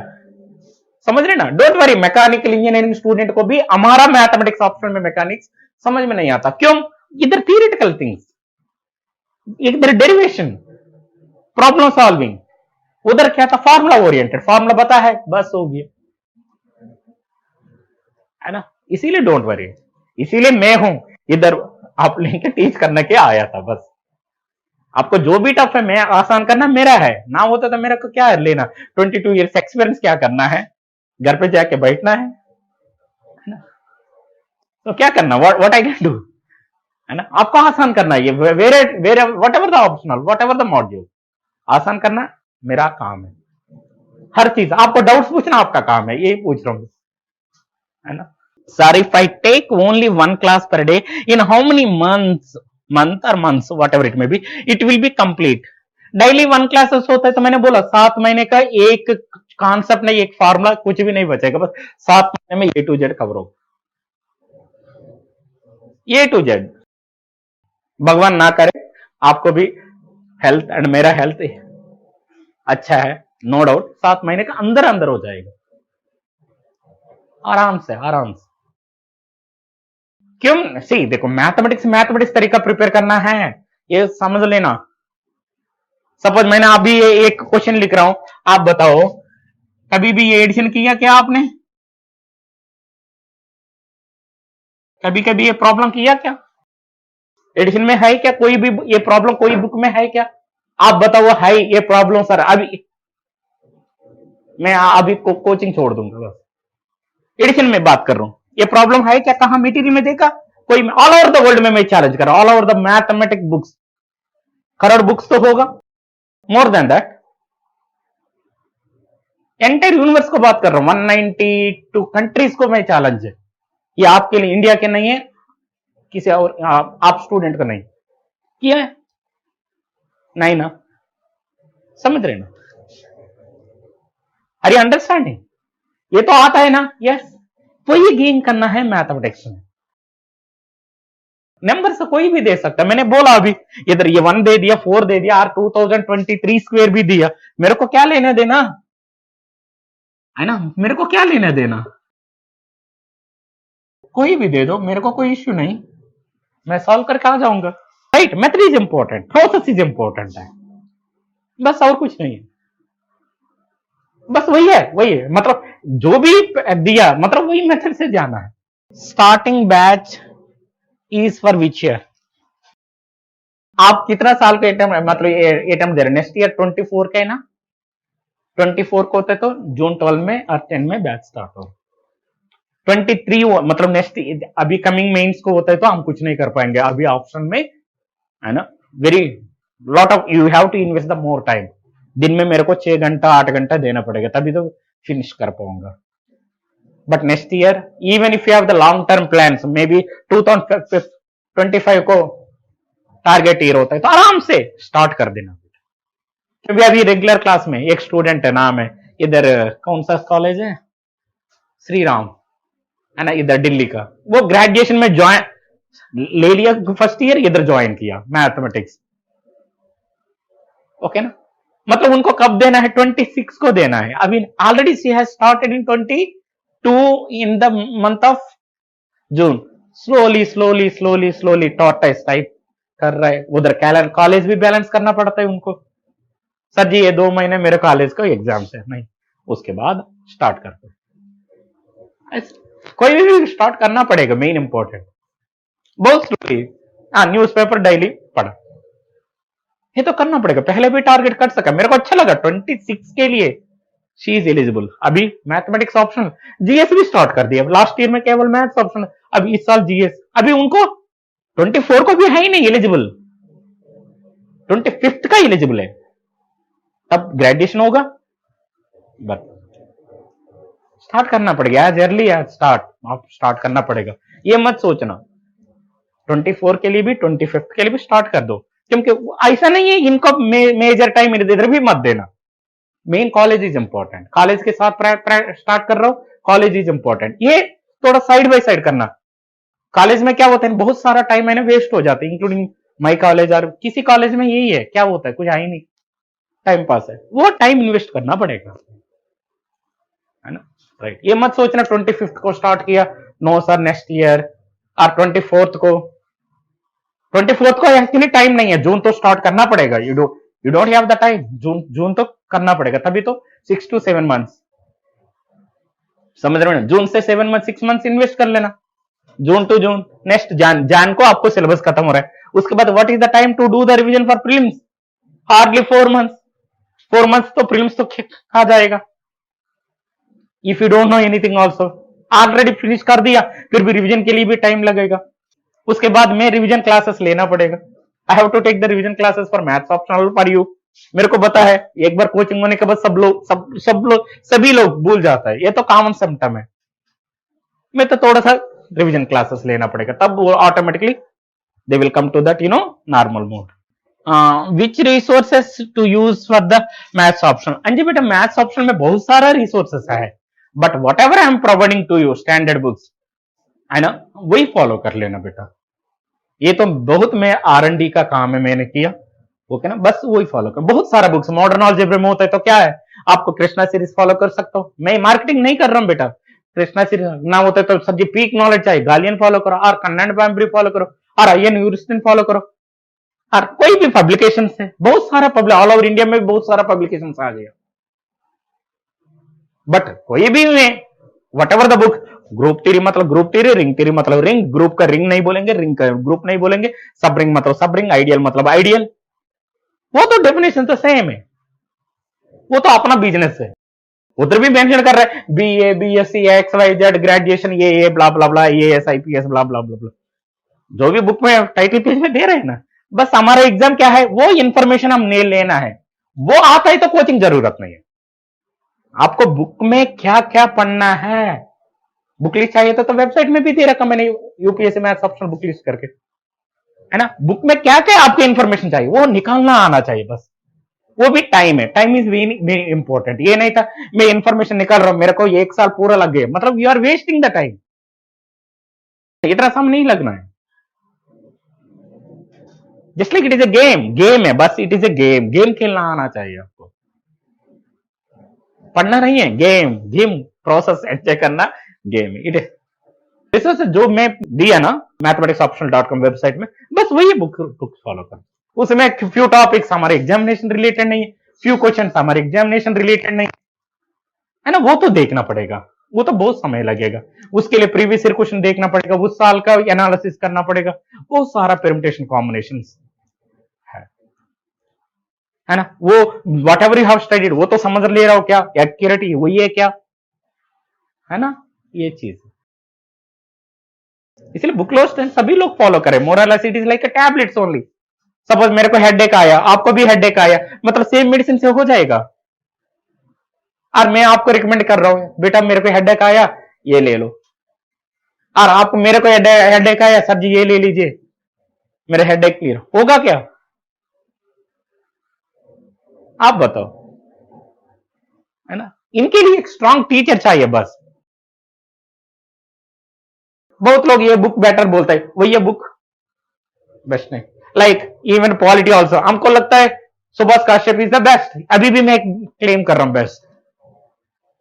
समझ रहे ना? Don't worry, mechanical engineering student को भी हमारा मैथमेटिक्स ऑप्शन में मैकेनिक्स समझ में नहीं आता, क्यों? इधर थियरिटिकल थिंग्स, इधर डेरिवेशन, प्रॉब्लम सॉल्विंग, उधर क्या था? फॉर्मुला ओरिएंटेड, फॉर्मुला पता है, बस हो गया, है ना? इसीलिए डोंट वरी, इसीलिए मैं हूं इधर आप लेके टीच करने के आया था, बस। आपको जो भी टफ है मैं आसान करना मेरा है, ना होता तो मेरा को क्या लेना? 22 ईयर्स एक्सपीरियंस क्या करना है? घर पे जाके बैठना है ना? तो क्या करना? व्हाट आई कैन डू, है ना? आपको आसान करना है, where where whatever the optional, whatever the module, आसान करना मेरा काम है। हर चीज आपको डाउट्स पूछना आपका काम है, यही पूछ रहा हूं, है ना? Sir, if I take only one class per day, in how many months, whatever it may be, it will be complete. Daily 1 classes होता है तो मैंने बोला 7 महीने का एक कॉन्सेप्ट नहीं, एक फार्मूला, कुछ भी नहीं बचेगा, बस 7 महीने में A to Z कवर हो, A to Z। भगवान ना करे आपको भी हेल्थ एंड मेरा हेल्थ अच्छा है, नो डाउट 7 महीने का अंदर अंदर हो जाएगा, आराम से आराम से। क्यों? सी देखो, मैथमेटिक्स तरीका प्रिपेयर करना है, ये समझ लेना। सपोज मैंने अभी ये एक क्वेश्चन लिख रहा हूं, आप बताओ कभी भी ये एडिशन किया क्या आपने? कभी कभी ये प्रॉब्लम किया क्या? एडिशन में है क्या कोई भी ये प्रॉब्लम, कोई बुक में है क्या? आप बताओ है ये प्रॉब्लम? सर अभी मैं अभी कोचिंग छोड़ दूंगा, बस एडिशन में बात कर रहा हूं, ये प्रॉब्लम है क्या? कहां मटेरियल में देखा? कोई ऑल ओवर द वर्ल्ड में मैं चैलेंज कर रहा हूं, all over the mathematic books, crore books तो होगा, more than that, entire universe को बात कर रहा हूं, 192 कंट्रीज को मैं चैलेंज है, ये आपके लिए इंडिया के नहीं है, किसी और आप स्टूडेंट का नहीं किया है, नहीं ना? समझ रहे ना? Are you understanding? ये तो आता है ना? यस, तो ये गेन करना है मैथमेटिक्स में। नंबर से कोई भी दे सकता है, मैंने बोला अभी इधर ये 1 दे दिया, 4 दे दिया, और 2023 स्क्वायर भी दिया, मेरे को क्या लेना देना, है ना? मेरे को क्या लेना देना, कोई भी दे दो, मेरे को कोई इश्यू नहीं, मैं सॉल्व करके आ जाऊंगा, right? Method is important, process is important है, बस और कुछ नहीं है, बस वही है, मतलब जो भी दिया मतलब वही मेथड से जाना है। Starting batch is for which year? आप कितना साल का मतलब एटम दे रहे? नेक्स्ट ईयर 24 का है ना? 24 को होता है तो जून 12 में और 10 में बैच स्टार्ट हो, 23 मतलब नेक्स्ट अभी कमिंग मेंस को होता है तो हम कुछ नहीं कर पाएंगे अभी ऑप्शन में, है ना? Very lot of you have to invest the more time, दिन में मेरे को 6 घंटा 8 घंटा देना पड़ेगा तभी तो फिनिश कर पाऊंगा। But next year even if you have the long term plans, may be 2025 को टारगेट ईयर होता है तो आराम से स्टार्ट कर देना। क्योंकि अभी रेगुलर क्लास में एक स्टूडेंट है, नाम है इधर कौन सा कॉलेज है, श्री राम, है ना, इधर दिल्ली का, वो ग्रेजुएशन में ज्वाइन ले लिया, फर्स्ट ईयर इधर ज्वाइन किया मैथमेटिक्स, ओके ना? मतलब उनको कब देना है? 26 को देना है, अभी already she has started in 22 in the month of June, slowly tortoise type कर रहा है, उधर कॉलेज भी बैलेंस करना पड़ता है उनको, सर जी ये 2 महीने मेरे कॉलेज का एग्जाम है, नहीं उसके बाद स्टार्ट करते हैं, कोई भी स्टार्ट करना पड़ेगा, मेन इंपॉर्टेंट। बहुत स्लोली, हाँ न्यूज़पेपर डेली पढ़ा, ये तो करना पड़ेगा। पहले भी टारगेट कर सका, मेरे को अच्छा लगा 26 के लिए शी इज एलिजिबल। अभी मैथमेटिक्स ऑप्शनल, जीएस भी स्टार्ट कर दिया। लास्ट ईयर में केवल मैथ्स ऑप्शनल, अब इस साल जीएस। अभी उनको 24 को भी है ही नहीं एलिजिबल, 25 का एलिजिबल है। तब ग्रेजुएशन होगा, बस स्टार्ट करना पड़ेगा एज अर्ली एज स्टार्ट, आप स्टार्ट करना पड़ेगा। ये मत सोचना 24 के लिए भी 25 के लिए भी स्टार्ट कर दो, क्योंकि ऐसा नहीं है इनको मेजर टाइम इधर भी मत देना। Main college is important, college के साथ स्टार्ट कर रहा हूं, कॉलेज इज इंपॉर्टेंट। ये थोड़ा साइड बाय साइड करना। कॉलेज में क्या होता है, बहुत सारा टाइम है ना वेस्ट हो जाता है, इंक्लूडिंग माई कॉलेज। और किसी कॉलेज में यही है, क्या होता है, कुछ है ही नहीं, टाइम पास है। वो टाइम इन्वेस्ट करना पड़ेगा, है ना। राइट, ये मत सोचना 25 को स्टार्ट किया, नो सर नेक्स्ट ईयर। और 24 को, 24 को एक्चुअली टाइम नहीं है, जून तो स्टार्ट करना पड़ेगा। You don't have the time, June तो करना पड़ेगा, तभी तो 6 to 7 months, समझ रहे हो ना। जून से 7 months 6 months इन्वेस्ट कर लेना, जून टू जून। नेक्स्ट जान को आपको सिलेबस खत्म हो रहा है, उसके बाद what is the time to do the revision for prelims? Hardly 4 months। 4 months तो प्रीलिम्स तो खा जाएगा। If you don't know anything also, already finish कर दिया, फिर भी रिवीजन के लिए भी टाइम लगेगा। उसके बाद में रिवीजन क्लासेस लेना पड़ेगा। I have to take the revision classes for maths optional for you. मेरे को पता है, एक बार कोचिंग होने के बाद सभी लोग भूल जाता है, ये तो कॉमन सिम्टम है। मैं तो थोड़ा सा रिवीजन क्लासेस लेना पड़ेगा, तब वो automatically they will come to that normal mode. Which resources to use for the maths option? Anji बेटा मैथ्स ऑप्शन में बहुत सारा रिसोर्सेस है, but whatever I am providing to you standard books, है ना, वही फॉलो कर लेना बेटा। ये तो बहुत में R&D का काम है, मैंने किया, ओके ना, बस वही फॉलो कर। बहुत सारा बुक्स मॉडर्न अलजेब्रा में होता है, तो क्या है, आपको कृष्णा सीरीज फॉलो कर सकता हूं। मैं मार्केटिंग नहीं कर रहा हूं बेटा, कृष्णा सीरीज ना होता है तो सब्जी पीक नॉलेज चाहिए, गालियन फॉलो करो, और कन्नड़ बैम्ब्री फॉलो करो, और IN यूरिस्टिन फॉलो करो, और कोई भी पब्लिकेशन है, बहुत सारा ऑल ओवर इंडिया में बहुत सारा पब्लिकेशन आ गया। बट कोई भी में what ever the book, group theory मतलब ग्रुप थ्योरी, रिंग थ्योरी मतलब रिंग, ग्रुप का रिंग नहीं बोलेंगे, रिंग का ग्रुप नहीं बोलेंगे, सब रिंग मतलब सब रिंग, आइडियल मतलब आइडियल, वो तो डेफिनेशन तो सेम है, वो तो अपना बिजनेस है। उधर भी मेंशन कर रहा है BA BSc XYZ ग्रेजुएशन ये ब्ला ब्ला ब्ला, AS IPS ब्ला ब्ला ब्ला ब्ला, जो भी बुक में टाइटल पेज में दे रहे हैं ना। बस हमारा एग्जाम क्या है, वो इंफॉर्मेशन हमने लेना है, वो आता है तो कोचिंग जरूरत नहीं है। आपको बुक में क्या क्या पढ़ना है, बुक लिस्ट चाहिए तो वेबसाइट में भी दे रखा मैंने, UPSC maths optional book list करके, है ना। बुक में क्या क्या आपको इंफॉर्मेशन चाहिए वो निकालना आना चाहिए, बस वो भी टाइम है, टाइम इज वेरी इंपॉर्टेंट। ये नहीं था मैं इंफॉर्मेशन निकाल रहा हूं, मेरे को 1 साल पूरा लग गया, मतलब you are wasting the time, इतना समय नहीं लगना है। Just like it is a game है, बस इट इज ए गेम खेलना आना चाहिए आपको, पढ़ना नहीं है, गेम प्रोसेस एंजॉय करना, गेम इट इज। रिसोर्स जो मैं दिया ना mathematicsoptional.com वेबसाइट में, बस वही बुक फॉलो कर। उसमें फ्यू टॉपिक्स हमारे एग्जामिनेशन रिलेटेड नहीं है, फ्यू क्वेश्चन हमारे एग्जामिनेशन रिलेटेड नहीं है ना, वो तो देखना पड़ेगा, वो तो बहुत समय लगेगा। उसके लिए प्रीवियस ईयर क्वेश्चन देखना पड़ेगा, उस साल का एनालिसिस करना पड़ेगा, वो सारा परम्यूटेशन कॉम्बिनेशन है ना। वो what ever you have studied वो तो समझ ले रहा हो, क्या एक्यूरेट वही है क्या, है ना, ये चीज। इसलिए बुक लोस्ट सभी लोग फॉलो करें, more or less it is like a tablets only. Suppose मेरे को हेडेक आया, आपको भी हेडेक आया, मतलब सेम मेडिसिन से हो जाएगा। और मैं आपको रिकमेंड कर रहा हूं बेटा मेरे को हेडेक आया ये ले लो, और आप मेरे को हेडेक आया सर जी ये ले लीजिए, मेरे हेडेक क्लियर होगा क्या, आप बताओ, है ना। इनके लिए एक स्ट्रांग टीचर चाहिए बस। बहुत लोग ये बुक बेटर बोलते हैं, वो ये बुक बेस्ट नहीं, लाइक इवन पॉलिटी ऑल्सो हमको लगता है Subhash Kashyap is the best, अभी भी मैं क्लेम कर रहा हूं बेस्ट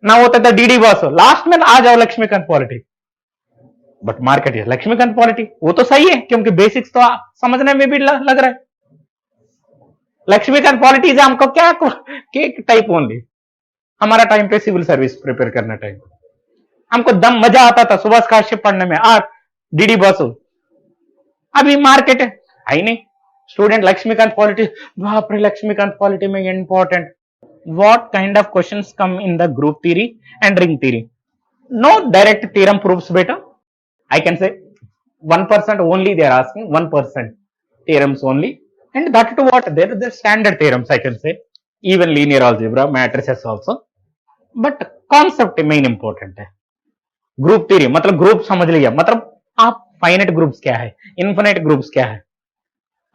ना होता था DD बॉस, लास्ट में आ जाओ लक्ष्मीकांत पॉलिटी, बट मार्केट है लक्ष्मीकांत पॉलिटी, वो तो सही है क्योंकि बेसिक्स तो समझने में भी लग रहा है। लक्ष्मीकांत पॉलिटी से हमको क्या टाइप ओनली, हमारा टाइम पे सिविल सर्विस प्रिपेयर करना टाइम, हमको दम मजा आता था सुभाष काश्यप पढ़ने में और डीडी बसु। अभी मार्केट है ही नहीं। स्टूडेंट लक्ष्मीकांत पॉलिटी, बाप रे लक्ष्मीकांत पॉलिटी में important. What kind of questions come in the group theory and ring theory? No direct theorem proofs बेटा। I can say 1% only they are asking, 1% theorems only, and that to what? They're standard theorems, I can say, even linear algebra, matrices also, but concept main important है। Group theory मतलब group समझ लिया, मतलब आप finite groups क्या है, infinite groups क्या है,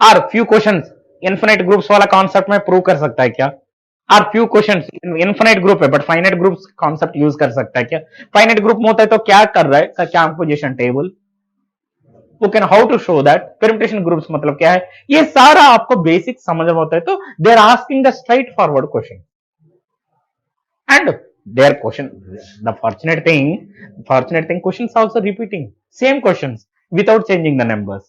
और फ्यू क्वेश्चंस इन्फिनिट ग्रुप्स वाला कॉन्सेप्ट में प्रूव कर सकता है क्या? और फ्यू क्वेश्चंस इन्फिनिट ग्रुप है but finite groups concept use कर सकता है क्या? फाइनाइट ग्रुप में होता है तो क्या कर रहा है, क्या पोजीशन टेबल, वो can how to show that, permutation groups मतलब क्या है, ये सारा आपको बेसिक समझ में होता है। तो they are asking the straight forward question and their question, the fortunate thing questions also repeating same questions without changing the numbers,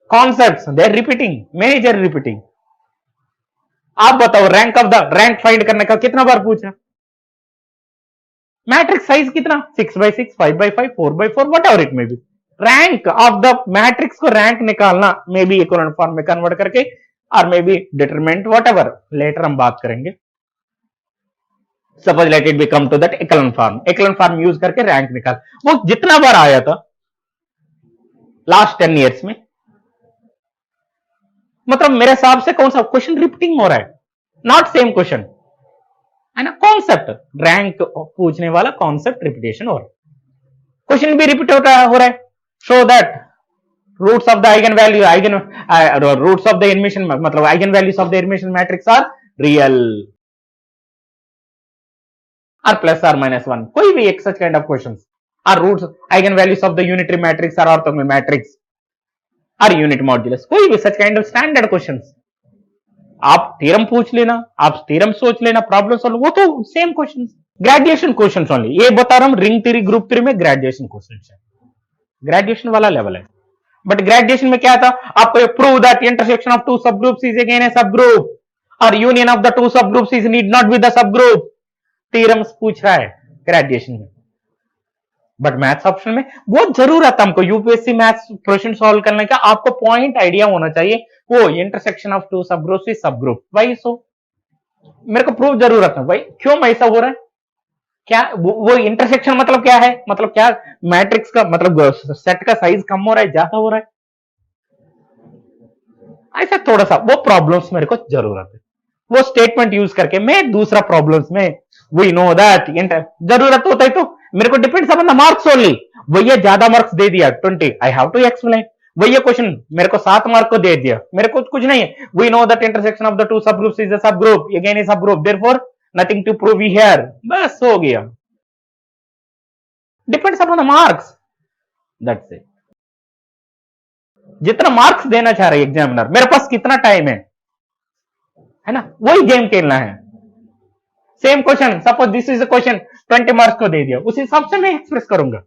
concepts they are repeating, major repeating. आप बताओ rank of the, rank find करने का कितना बार पूछा? Matrix size कितना? 6x6, 5x5, 4x4, whatever it may be. Rank of the matrix को rank निकालना maybe equivalent form में कन्वर्ट करके, और maybe determinant, whatever, later हम बात करेंगे। Suppose let it be come to that equivalent form use करके rank निकाल, वो जितना बार आया था लास्ट 10 ईयर्स में, मतलब मेरे हिसाब से कौन सा क्वेश्चन रिपीटिंग हो रहा है, नॉट सेम क्वेश्चन है ना, कॉन्सेप्ट रैंक पूछने वाला कॉन्सेप्ट रिपीटेशन हो रहा है, क्वेश्चन भी रिपीट हो रहा है। Show that roots of the eigen value, roots of the Hermitian, मतलब eigen values of the Hermitian matrix are real, और प्लस आर -1, कोई भी एक such kind of questions, are roots eigen values of the unitary matrix are orthogonal matrix, और unit modulus, कोई भी such kind of standard questions. आप theorem पूछ लेना, आप थ्योरम सोच लेना, प्रॉब्लम सॉल्व, वो तो same questions, graduation questions only. ये बता रहा हूं रिंग थ्योरी ग्रुप थ्योरी में ग्रेजुएशन क्वेश्चंस है, ग्रेजुएशन वाला लेवल है। बट ग्रेजुएशन में क्या था, आपको prove that intersection of two sub groups is again a sub group, और union of the two sub groups is need not be the sub group, theorems पूछ रहा है ग्रेजुएशन में। बट मैथ्स ऑप्शन में बहुत जरूरत है हमको यूपीएससी मैथ्स क्वेश्चन सॉल्व करने का, आपको पॉइंट आइडिया होना चाहिए, वो intersection of two sub groups is sub group, भाई सो मेरे को प्रूव जरूरत है भाई, क्यों ऐसा हो रहा है, क्या वो इंटरसेक्शन मतलब क्या है, मतलब क्या मैट्रिक्स का मतलब सेट का साइज कम हो रहा है, ज्यादा हो रहा है, ऐसा थोड़ा सा वो प्रॉब्लम्स मेरे को जरूरत है, वो स्टेटमेंट यूज करके मैं दूसरा प्रॉब्लम्स में वी नो दैट जरूरत होता है, तो मेरे को depends upon the marks only. भैया ज्यादा मार्क्स दे दिया 20, आई हैव टू एक्सप्लेन। भैया क्वेश्चन मेरे को 7 मार्क को दे दिया, मेरे को कुछ नहीं है, we know that intersection of the two sub groups is a sub group, again a sub group, therefore nothing to prove here, बस हो गया। Depends upon the marks, that's it. जितना मार्क्स देना चाह रहे एग्जामिनर, मेरे पास कितना टाइम है ना, वही गेम खेलना है। Same question, suppose this is a question 20 marks को दे दिया, उस हिसाब से मैं एक्सप्रेस करूंगा।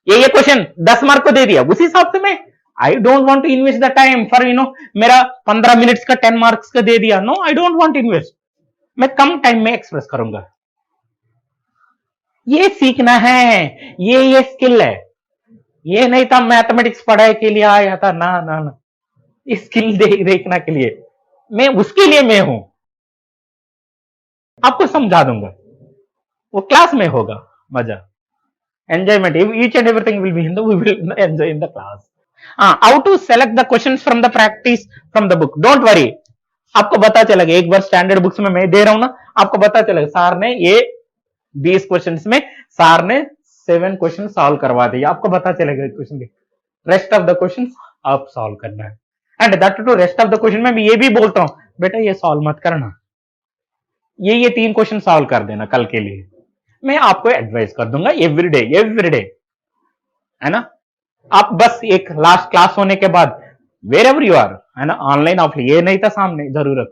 ये क्वेश्चन 10 मार्क को दे दिया, उस हिसाब से मैं, I don't want to invest the time for मेरा 15 मिनट्स का 10 मार्क्स का दे दिया, no I don't want invest, मैं कम टाइम में एक्सप्रेस करूंगा। ये सीखना है, ये स्किल है, ये नहीं था मैथमेटिक्स पढ़ाई के लिए आया था, ना ना ना, स्किल देखने के लिए, मैं उसके लिए मैं हूं, आपको समझा दूंगा, वो क्लास में होगा मजा, enjoyment, each and everything will be in the, we will enjoy in the class. How to select the questions from the practice from the book, don't worry, आपको पता चलेगा, एक बार स्टैंडर्ड बुक्स में मैं दे रहा हूं ना, आपको पता चलेगा सार ने ये 20 क्वेश्चंस में सार ने 7 क्वेश्चन सॉल्व करवा दिया, आपको पता चलेगा क्वेश्चन के, रेस्ट ऑफ द क्वेश्चन आप सॉल्व करना है, and that too rest of the question में मैं ये भी बोलता हूं, बेटा ये सॉल्व मत करना, ये 3 क्वेश्चन सॉल्व कर देना कल के लिए, मैं आपको एडवाइस कर दूंगा एवरीडे, है ना। आप बस एक लास्ट क्लास होने के बाद वेर एवर यू आर, है ना, ऑनलाइन ऑफलाइन ये नहीं था सामने जरूरत,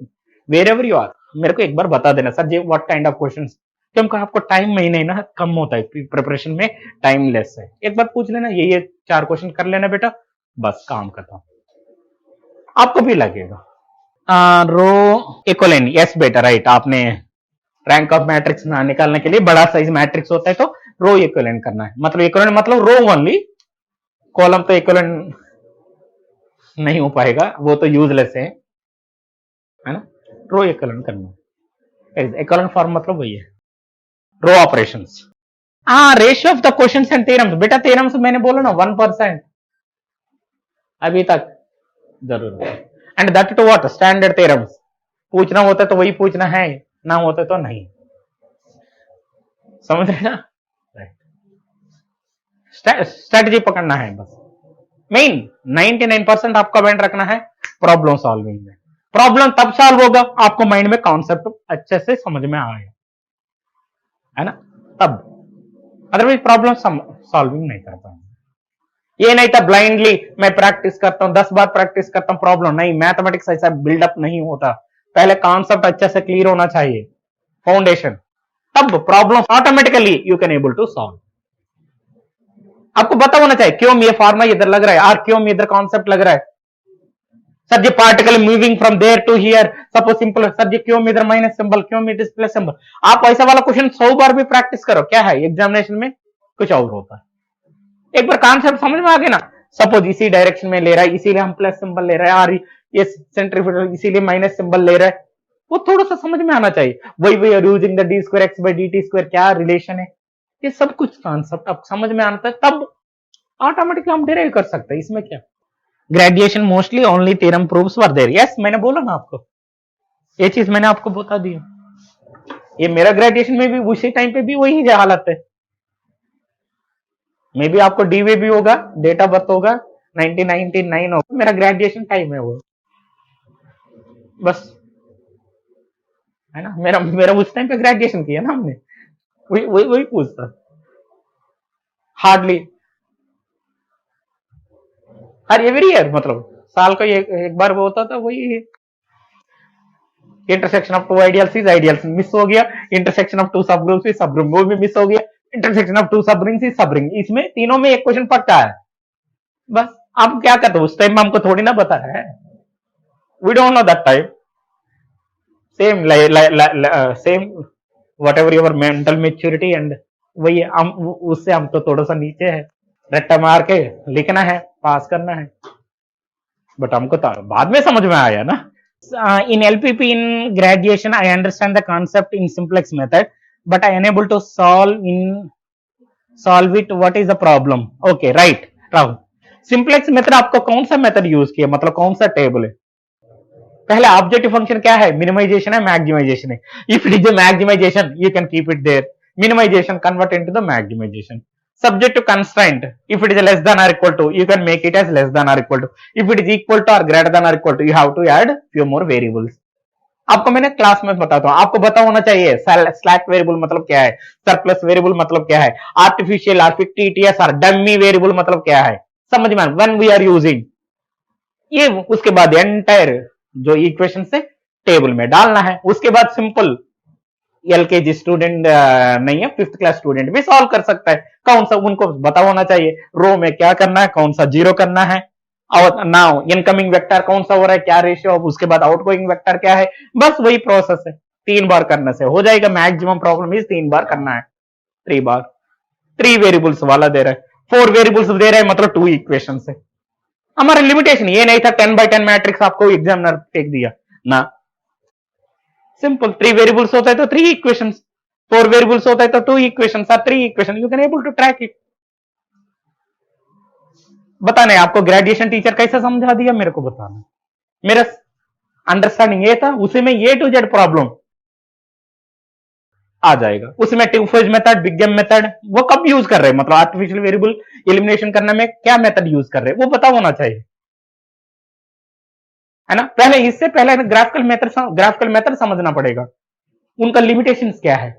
वेर एवर यू आर मेरे को एक बार बता देना, sir ji what kind of questions, क्योंकि आपको टाइम में ही नहीं ना, कम होता है प्रिपरेशन में, टाइम लेस है, एक बार पूछ लेना, ये 4 क्वेश्चन कर लेना बेटा, बस काम खत्म, आपको भी लगेगा। रो इक्वलेंट, यस बेटा राइट, आपने रैंक ऑफ मैट्रिक्स निकालने के लिए बड़ा साइज मैट्रिक्स होता है तो रो इक्विवेलेंट करना है, मतलब इक्विवेलेंट मतलब रो ओनली, कॉलम तो इक्विवेलेंट नहीं हो पाएगा, वो तो यूजलेस है ना। रो इक्विवेलेंट करना है, इक्विवेलेंट फॉर्म मतलब वही है, रो ऑपरेशंस। हाँ, ratio of the questions and theorems, बेटा थ्योरम्स मैंने बोला ना 1% अभी तक जरूर है, and that too what, standard theorems. पूछना होता है तो वही पूछना है, ना होता तो नहीं, समझ रहे ना। स्ट्रेटजी पकड़ना है बस। मेन 99% आपका बैंड रखना है प्रॉब्लम सॉल्विंग में। प्रॉब्लम तब सॉल्व होगा आपको माइंड में कॉन्सेप्ट अच्छे से समझ में आएगा, है ना, तब, अदरवाइज प्रॉब्लम सॉल्विंग नहीं कर पाएंगे। ये नहीं था ब्लाइंडली मैं प्रैक्टिस करता हूं 10 बार प्रैक्टिस करता हूं प्रॉब्लम नहीं, मैथमेटिक्स ऐसा बिल्डअप नहीं होता, पहले कॉन्सेप्ट अच्छे से क्लियर होना चाहिए, फाउंडेशन, तब problem automatically you can able to solve. आपको पता होना चाहिए क्यों ये फार्मा इधर लग रहा है और क्यों इधर कॉन्सेप्ट लग रहा है। Sir ji particle moving from there to here, suppose simple, sir ji क्यों इधर माइनस सिंबल, क्यों इधर प्लस सिंबल। आप ऐसा वाला क्वेश्चन 100 बार भी प्रैक्टिस करो, क्या है एग्जामिनेशन में कुछ और होता है, एक बार कॉन्सेप्ट समझ में आ गया ना, सपोज इसी डायरेक्शन में ले रहा है इसीलिए हम प्लस सिंबल ले रहे हैं, और ये सेंट्रीफ्यूगल इसीलिए माइनस सिंबल ले रहा है, वो थोड़ा सा समझ में आना चाहिए। वही we are using the D square X by D T square, क्या रिलेशन है, ये सब कुछ कॉन्सेप्ट अब समझ में आता है, तब ऑटोमेटिकली हम डिराइव कर सकते हैं, इसमें क्या। Graduation mostly only theorem proofs were there, yes मैंने बोला ना आपको, ये चीज मैंने आपको बता दी, ये मेरा ग्रेजुएशन में भी उसी टाइम पे भी वही हालत है। मे बी आपको डीवे भी होगा, डेट ऑफ बर्थ होगा 1999 होगा, मेरा ग्रेजुएशन टाइम है वो, बस, है ना, मेरा मेरा उस टाइम पे ग्रेजुएशन किया ना हमने, वही वही वही पूछता, हार्डली हर एवरी ईयर, मतलब साल का एक बार वो होता था, वही intersection of two ideals is ideals miss हो गया, intersection of two sub groups is sub group वो भी मिस हो गया, intersection of two sub rings is sub ring, इसमें तीनों में एक क्वेश्चन पक्का है, बस आप क्या करते हो उस टाइम में, हमको थोड़ी ना पता है, we don't know that time, same same whatever your mental maturity, and वही हम उससे हम तो थोड़ा सा नीचे है, रट्टा मार के लिखना है पास करना है, बट हमको तो बाद में समझ में आया ना। In LPP in graduation I understand the concept in simplex method but I unable to solve it, what is the problem, okay right Rahul, simplex method आपको कौन सा मेथड यूज किया, मतलब कौन सा टेबल है, पहले ऑब्जेक्टिव फंक्शन क्या है, मिनिमाइजेशन है मैक्सिमाइजेशन है, if it is a maximization you can keep it there, minimization convert into the maximization, subject to constraint, if it is less than or equal to you can make it as less than or equal to, if it is equal to or greater than or equal to you have to add few more variables। आपको मैंने class में बताता हूं, आपको पता होना चाहिए slack variable मतलब क्या है, सरप्लस वेरिएबल मतलब क्या है, आर्टिफिशियल और फिक्टिटियस और डमी वेरिएबल मतलब क्या है, समझ में व्हेन वी आर यूजिंग ये, उसके बाद एंटायर जो इक्वेशन से टेबल में डालना है, उसके बाद सिंपल एलकेजी स्टूडेंट नहीं है, 5th क्लास स्टूडेंट भी सॉल्व कर सकता है, कौन सा उनको पता होना चाहिए रो में क्या करना है, कौन सा जीरो करना है, और नाउ इनकमिंग वेक्टर कौन सा हो रहा है, क्या रेशियो, उसके बाद आउटगोइंग वेक्टर क्या है, बस वही प्रोसेस है, 3 बार करने से हो जाएगा, मैक्सिमम प्रॉब्लम इज 3 बार करना है, 3 बार, 3 वेरिएबल्स वाला दे रहा है, 4 वेरिएबल्स दे रहा है, मतलब 2 इक्वेशन से। हमारा लिमिटेशन ये नहीं था 10x10 मैट्रिक्स आपको एग्जामिनर फेंक दिया ना, सिंपल 3 वेरिएबल्स होता है तो 3 इक्वेशंस, 4 वेरिएबल्स होता है तो 2 इक्वेशंस और 3 equation, you can able to track it. बताने आपको ग्रेजुएशन टीचर कैसे समझा दिया, मेरे को बताना, मेरा अंडरस्टैंडिंग ये था, उसी में ए टू जेड प्रॉब्लम आ जाएगा, उसमें two phase method, big game method वो कब यूज कर रहे हैं, मतलब आर्टिफिशियल वेरिएबल एलिमिनेशन करने में क्या मेथड यूज कर रहे हैं वो पता होना चाहिए, है ना, पहले इससे पहले ग्राफिकल मेथड समझना पड़ेगा, उनका लिमिटेशंस क्या है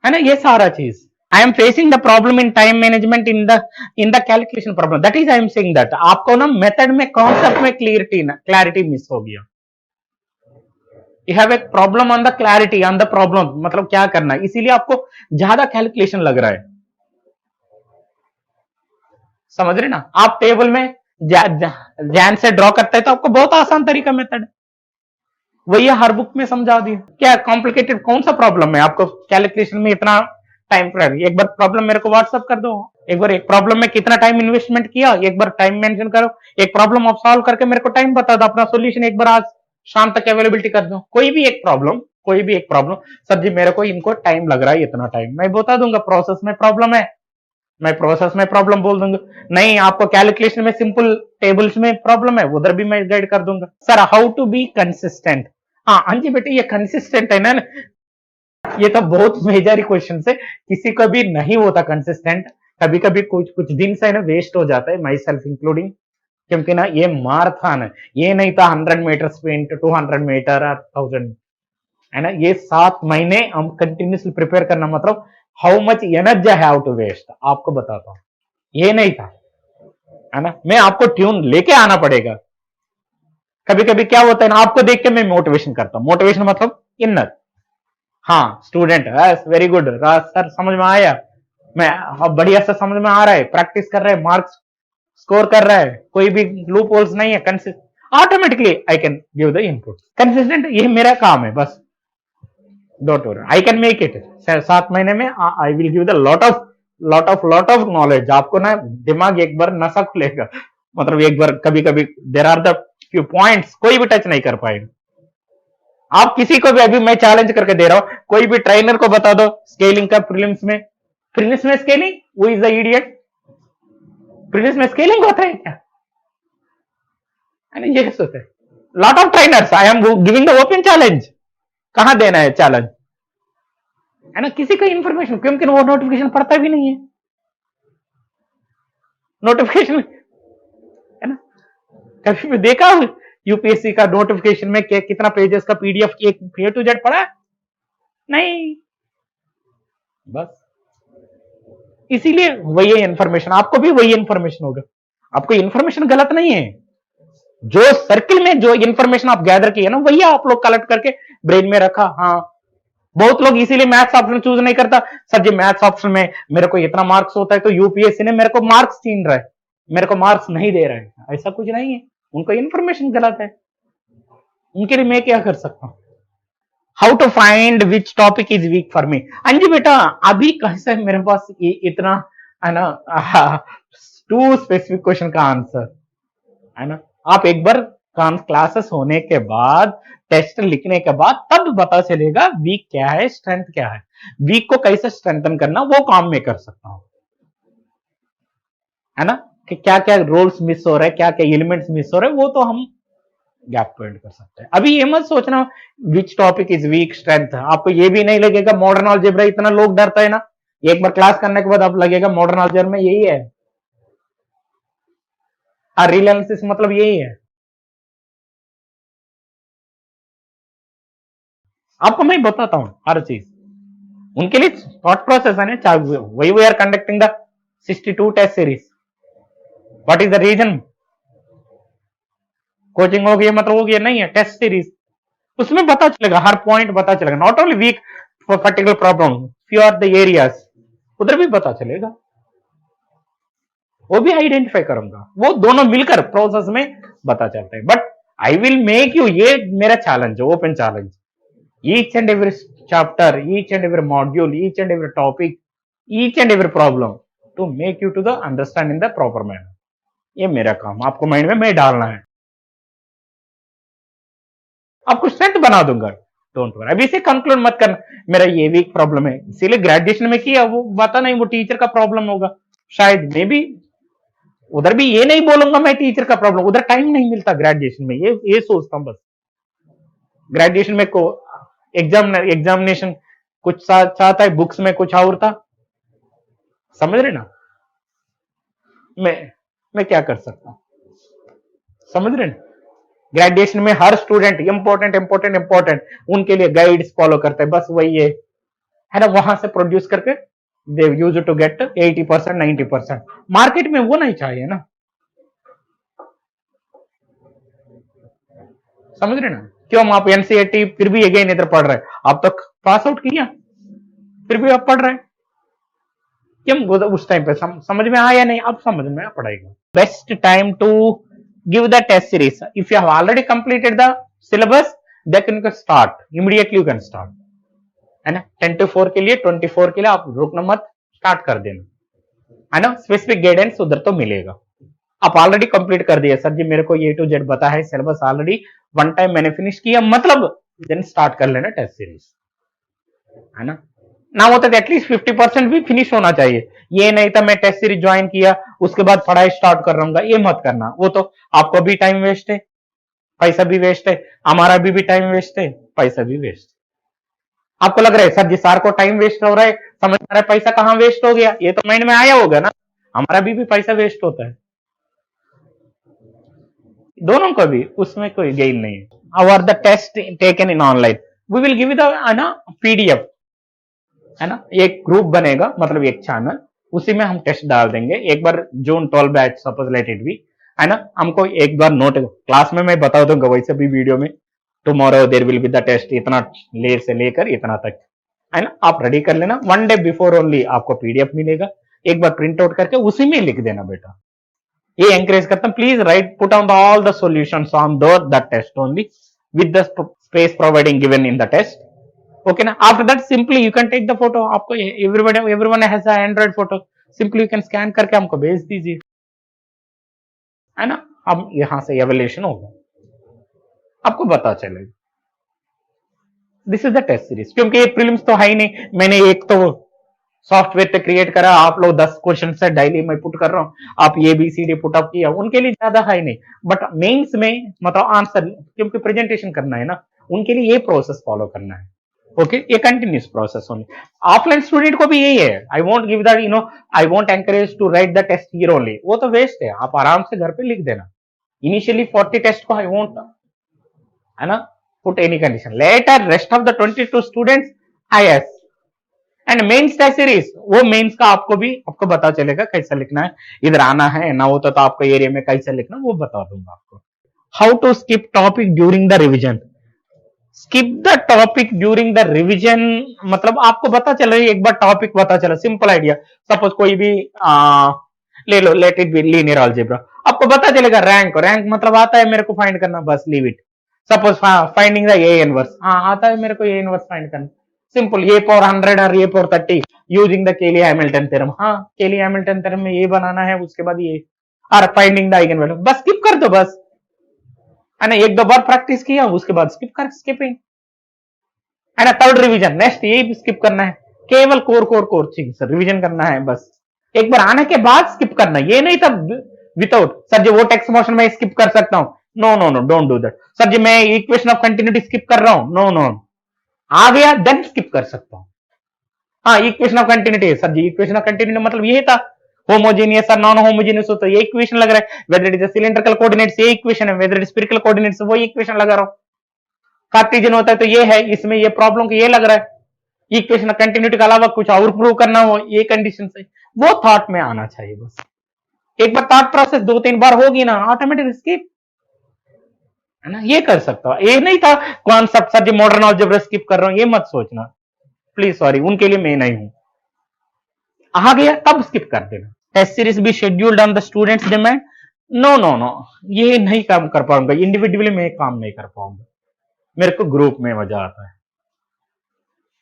ना, ये सारा चीज। I am facing the problem in time management in the calculation problem, that is I am saying that आपको ना मेथड में कॉन्सेप्ट में क्लैरिटी मिस हो गया, you have a problem on the clarity on the problem, मतलब क्या करना है, इसीलिए आपको ज्यादा कैलकुलेशन लग रहा है, समझ रहे ना, आप टेबल में जैन से ड्रॉ करते हैं तो आपको बहुत आसान तरीका मेथड, वही हर बुक में समझा दिया। क्या कॉम्प्लिकेटेड कौन सा प्रॉब्लम है आपको कैलकुलेशन में इतना टाइम पड़ेगा? एक बार प्रॉब्लम मेरे को व्हाट्सअप कर दो, एक बार एक प्रॉब्लम में कितना टाइम इन्वेस्टमेंट किया एक बार टाइम मेंशन करो, एक प्रॉब्लम आप सॉल्व करके मेरे को टाइम बता दो, अपना सॉल्यूशन एक बार आज शाम तक अवेलेबिलिटी कर दो। कोई भी एक प्रॉब्लम सर जी मेरे को इनको टाइम लग रहा है इतना टाइम, मैं बता दूंगा प्रोसेस में प्रॉब्लम है, मैं प्रोसेस में प्रॉब्लम बोल दूंगा। नहीं आपको कैलकुलेशन में सिंपल टेबल्स में प्रॉब्लम है, उधर भी मैं गाइड कर दूंगा। Sir how to be consistent, हाँ जी बेटे ये कंसिस्टेंट है ना, ये तो बहुत मेजर क्वेश्चन है, किसी को भी नहीं होता कंसिस्टेंट, कभी कभी कुछ कुछ दिन से ना वेस्ट हो जाता है, माई सेल्फ इंक्लूडिंग, क्योंकि ना ये माराथन है, ये नहीं था 100 मीटर स्प्रिंट 200 मीटर 1000 है ना, ये 7 महीने हम कंटिन्यूसली प्रिपेयर करना, मतलब हाउ मच एनर्जी है हाउ टू वेस्ट, आपको बताता हूं ये नहीं था, है ना, मैं आपको ट्यून लेके आना पड़ेगा। कभी कभी क्या होता है ना, आपको देख के मैं मोटिवेशन करता हूं, मोटिवेशन मतलब इनर, हाँ स्टूडेंट वेरी गुड सर समझ में आया, मैं अब बढ़िया से समझ में आ रहा है, प्रैक्टिस कर रहा है, मार्क्स स्कोर कर रहा है, कोई भी लूप होल्स नहीं है, automatically I can give the input, consistent ये मेरा काम है बस, don't worry I can make it. 7 महीने में I will give the lot of knowledge, आपको ना दिमाग एक बार नशा खुलेगा, मतलब एक बार कभी कभी there are the few points कोई भी टच नहीं कर पाएगा। आप किसी को भी अभी मैं चैलेंज करके दे रहा हूं, कोई भी ट्रेनर को बता दो स्केलिंग का प्रीलिम्स में scaling, who is the idiot, prelims में स्केलिंग होता है क्या, ये होता है, lot of trainers, I am giving the open challenge, कहां देना है चैलेंज, है ना, किसी को इंफॉर्मेशन, क्योंकि वो नोटिफिकेशन पढ़ता भी नहीं है, नोटिफिकेशन है ना, कभी भी देखा यूपीएससी का नोटिफिकेशन में कितना पेजेस का पीडीएफ एक ए टू जेड पढ़ा नहीं, बस इसीलिए वही इंफॉर्मेशन, आपको भी वही इंफॉर्मेशन होगा, आपको इंफॉर्मेशन गलत नहीं है, जो सर्किल में जो इंफॉर्मेशन आप गैदर की है ना वही आप लोग कलेक्ट करके ब्रेन में रखा। हाँ बहुत लोग इसीलिए मैथ्स ऑप्शन चूज नहीं करता, सर जी मैथ्स ऑप्शन में मेरे को इतना मार्क्स होता है तो यूपीएससी ने मेरे को मार्क्स छीन रहा है, मेरे को मार्क्स नहीं दे रहा है, ऐसा कुछ नहीं है, उनको इंफॉर्मेशन गलत है, उनके लिए मैं क्या कर सकता हूं। How to find which topic is weak for me, Anji बेटा अभी कैसे मेरे पास इतना है ना टू स्पेसिफिक क्वेश्चन का आंसर है ना, आप एक बार क्लासेस होने के बाद टेस्ट लिखने के बाद तब पता चलेगा वीक क्या है स्ट्रेंथ क्या है, वीक को कैसे स्ट्रेंथन करना वो काम में कर सकता हूं, है ना, कि क्या क्या रोल्स मिस हो रहे हैं, क्या क्या एलिमेंट्स मिस हो रहे हैं, वो तो हम गैप पॉइंट कर सकते हैं। अभी ये मत सोचना विच टॉपिक इज वीक स्ट्रेंथ, आपको ये भी नहीं लगेगा मॉडर्न अलजेब्रा, इतना लोग डरता है ना, एक बार क्लास करने के बाद आप लगेगा मॉडर्न अलजेब्रा में यही है, रियल एनालिसिस मतलब यही है, आपको मैं बताता हूं हर चीज, उनके लिए थॉट प्रोसेस है ना, वही we are conducting the 62 test series, what is the reason, coaching हो गई मतलब हो गया नहीं है, टेस्ट सीरीज उसमें पता चलेगा, हर पॉइंट पता चलेगा, not only weak for particular problem, few are the areas उधर भी पता चलेगा, वो भी आइडेंटिफाई करूंगा, वो दोनों मिलकर प्रोसेस में पता चलता है, but I will make you, ये मेरा चैलेंज है, open challenge, each and every chapter, each and every module, each and every topic, each and every problem to make you to the understand in the proper manner, ये मेरा काम आपको mind में मैं डालना है, आपको स्ट्रेंथ बना दूंगा, डोंट वरी, अभी से कंक्लूड मत करना मेरा ये वीक प्रॉब्लम है, इसीलिए ग्रेजुएशन में किया, वो पता नहीं वो टीचर का प्रॉब्लम होगा, शायद मे भी उधर भी ये नहीं बोलूंगा मैं टीचर का प्रॉब्लम, उधर टाइम नहीं मिलता ग्रेजुएशन में, ये सोचता हूं बस, ग्रेजुएशन में को एग्जामिनेशन कुछ चाहता है, बुक्स में कुछ और था, समझ रहे ना, मैं क्या कर सकता हूं, समझ रहे ना, ग्रेजुएशन में हर स्टूडेंट इंपॉर्टेंट उनके लिए गाइड्स फॉलो करते हैं, बस वही है ना, वहां से प्रोड्यूस करके दे यूज टू गेट 80% 90%, मार्केट में वो नहीं चाहिए ना, समझ रहे ना, क्यों आप एनसीईआरटी फिर भी अगेन इधर पढ़ रहे हैं, आप तो पास आउट किया फिर भी आप पढ़ रहे हैं, क्यों उस टाइम पे समझ में आया नहीं, अब समझ में आ पड़ेगा। Best time to give the test series, if you have already completed the syllabus then you can start immediately, you can start, है ना। 10 to 4 के लिए, 24 के लिए आप रुकना मत, स्टार्ट कर देना, है ना। स्पेसिफिक गाइडेंस उधर तो मिलेगा। आप ऑलरेडी कंप्लीट कर दिया सर जी, मेरे को A to Z पता है, सिलेबस ऑलरेडी वन टाइम मैंने फिनिश किया, मतलब देन स्टार्ट कर लेना टेस्ट सीरीज, है ना। ना होता तो एटलीस्ट 50% भी फिनिश होना चाहिए। ये नहीं था मैं टेस्ट सीरीज ज्वाइन किया उसके बाद पढ़ाई स्टार्ट कर रहा हूँ, ये मत करना। वो तो आपको भी टाइम वेस्ट है, पैसा भी वेस्ट है, हमारा भी टाइम वेस्ट है, पैसा भी वेस्ट। आपको लग रहा है सर जी सार को टाइम वेस्ट हो रहा है, समझ आ रहा है पैसा कहाँ वेस्ट हो गया, ये तो माइंड में आया होगा ना। हमारा भी पैसा वेस्ट होता है, दोनों को भी, उसमें कोई गेन नहीं है। और the test taken in online we will give the ना PDF, है ना। एक ग्रुप बनेगा, मतलब एक चैनल, उसी में हम टेस्ट डाल देंगे। एक बार जून 12 batch suppose let it B, है ना, हमको एक बार नोट क्लास में मैं बता दूंगा, वैसे भी वीडियो में tomorrow there will be the test, इतना लेट से लेकर इतना तक, है ना। आप रेडी कर लेना, 1 डे बिफोर ओनली आपको PDF मिलेगा, एक बार प्रिंट आउट करके उसी में लिख देना बेटा। ये एंकरेज करता हूं, please write put on all the solutions on the test only with the space providing given in the test, okay ना। After that simply you can take the photo, आपको everyone has a android photo, simply you can scan करके हमको भेज दीजिए, है ना। अब यहां से एवल्यूशन होगा, आपको पता चलेगा। This is the test series, क्योंकि ये प्रीलिम्स तो है ही नहीं, मैंने एक तो सॉफ्टवेयर पे क्रिएट करा, आप लोग 10 क्वेश्चन से डेली मैं पुट कर रहा हूँ, आप ABCD पुट अप किया, उनके लिए ज्यादा है नहीं। बट मेंस में मतलब आंसर, क्योंकि प्रेजेंटेशन करना है ना, उनके लिए ये प्रोसेस फॉलो करना है, ओके। ये continuous process only. Offline student को भी यही है, I won't give that, you know, I won't encourage to write the test here only, वो तो वेस्ट है, आप आराम से घर पे लिख देना। इनिशियली 40 टेस्ट को आई वोंट, है ना, put any condition, later rest of the 22 students IS and mains test series, वो मेंस का आपको भी आपको पता चलेगा कैसा लिखना है, इधर आना है ना, होता तो आपको एरिया में कैसा लिखना वो बता दूंगा आपको। How to skip topic during the revision, skip the topic during the revision, मतलब आपको पता चला, एक बार टॉपिक पता चला, सिंपल आइडिया, सपोज कोई भी ले लो, let it be linear algebra, आपको पता चलेगा रैंक, रैंक मतलब आता है मेरे को फाइंड करना, बस leave it. Suppose finding the A inverse, आता है मेरे को A इनवर्स फाइंड करना, सिंपल, A पावर 100 और A पावर 30 यूजिंग द केली हैमिल्टन थ्योरम, हाँ केली हैमिल्टन थ्योरम में ये बनाना है, उसके बाद ये, और फाइंडिंग द आइगन वैल्यू, बस स्किप कर दो, बस, है ना। एक दो बार प्रैक्टिस किया उसके बाद स्किप कर, स्किपिंग, है ना। थर्ड रिवीजन, नेक्स्ट ये स्किप करना है, केवल कोर चीज रिवीजन करना है, बस एक बार आने के बाद स्किप करना, ये नहीं था विदाउट सर जी वो टेक्स्ट मोशन में स्किप कर सकता हूं, no no no, don't do that sir ji, मैं इक्वेशन ऑफ कंटिन्यूटी स्किप कर रहा हूं, नो नो, आ गया देन स्किप कर सकता हूं। हाँ, equation of continuity sir ji, equation of continuity मतलब ये था होमोजेनियस और नॉन होमोजेनियस हो तो ये इक्वेशन लग रहा है, whether it is cylindrical coordinates ये इक्वेशन है, whether it is spherical coordinates वो इक्वेशन लगा रहा हूं, कार्टेशियन होता है तो ये है, इसमें ये प्रॉब्लम को ये लग रहा है। इक्वेशन ऑफ कंटिन्यूटी के अलावा कुछ और प्रूव करना हो ये कंडीशन से, वो थॉट में आना चाहिए बस। एक बार थॉट प्रोसेस 2-3 बार होगी ना, ऑटोमेटिक स्किप, है ना, ये कर सकता हूं। ये नहीं था कॉन्सेप्ट सर जी मॉडर्न अलजेब्रा स्किप कर रहा हूं, ये मत सोचना प्लीज, सॉरी, उनके लिए मैं नहीं हूं। आ गया तब स्किप कर देना। टेस्ट सीरीज भी scheduled on the students demand, no no no, ये नहीं काम कर पाऊंगा, इंडिविजुअली मैं काम नहीं कर पाऊंगा, मेरे को ग्रुप में मजा आता है।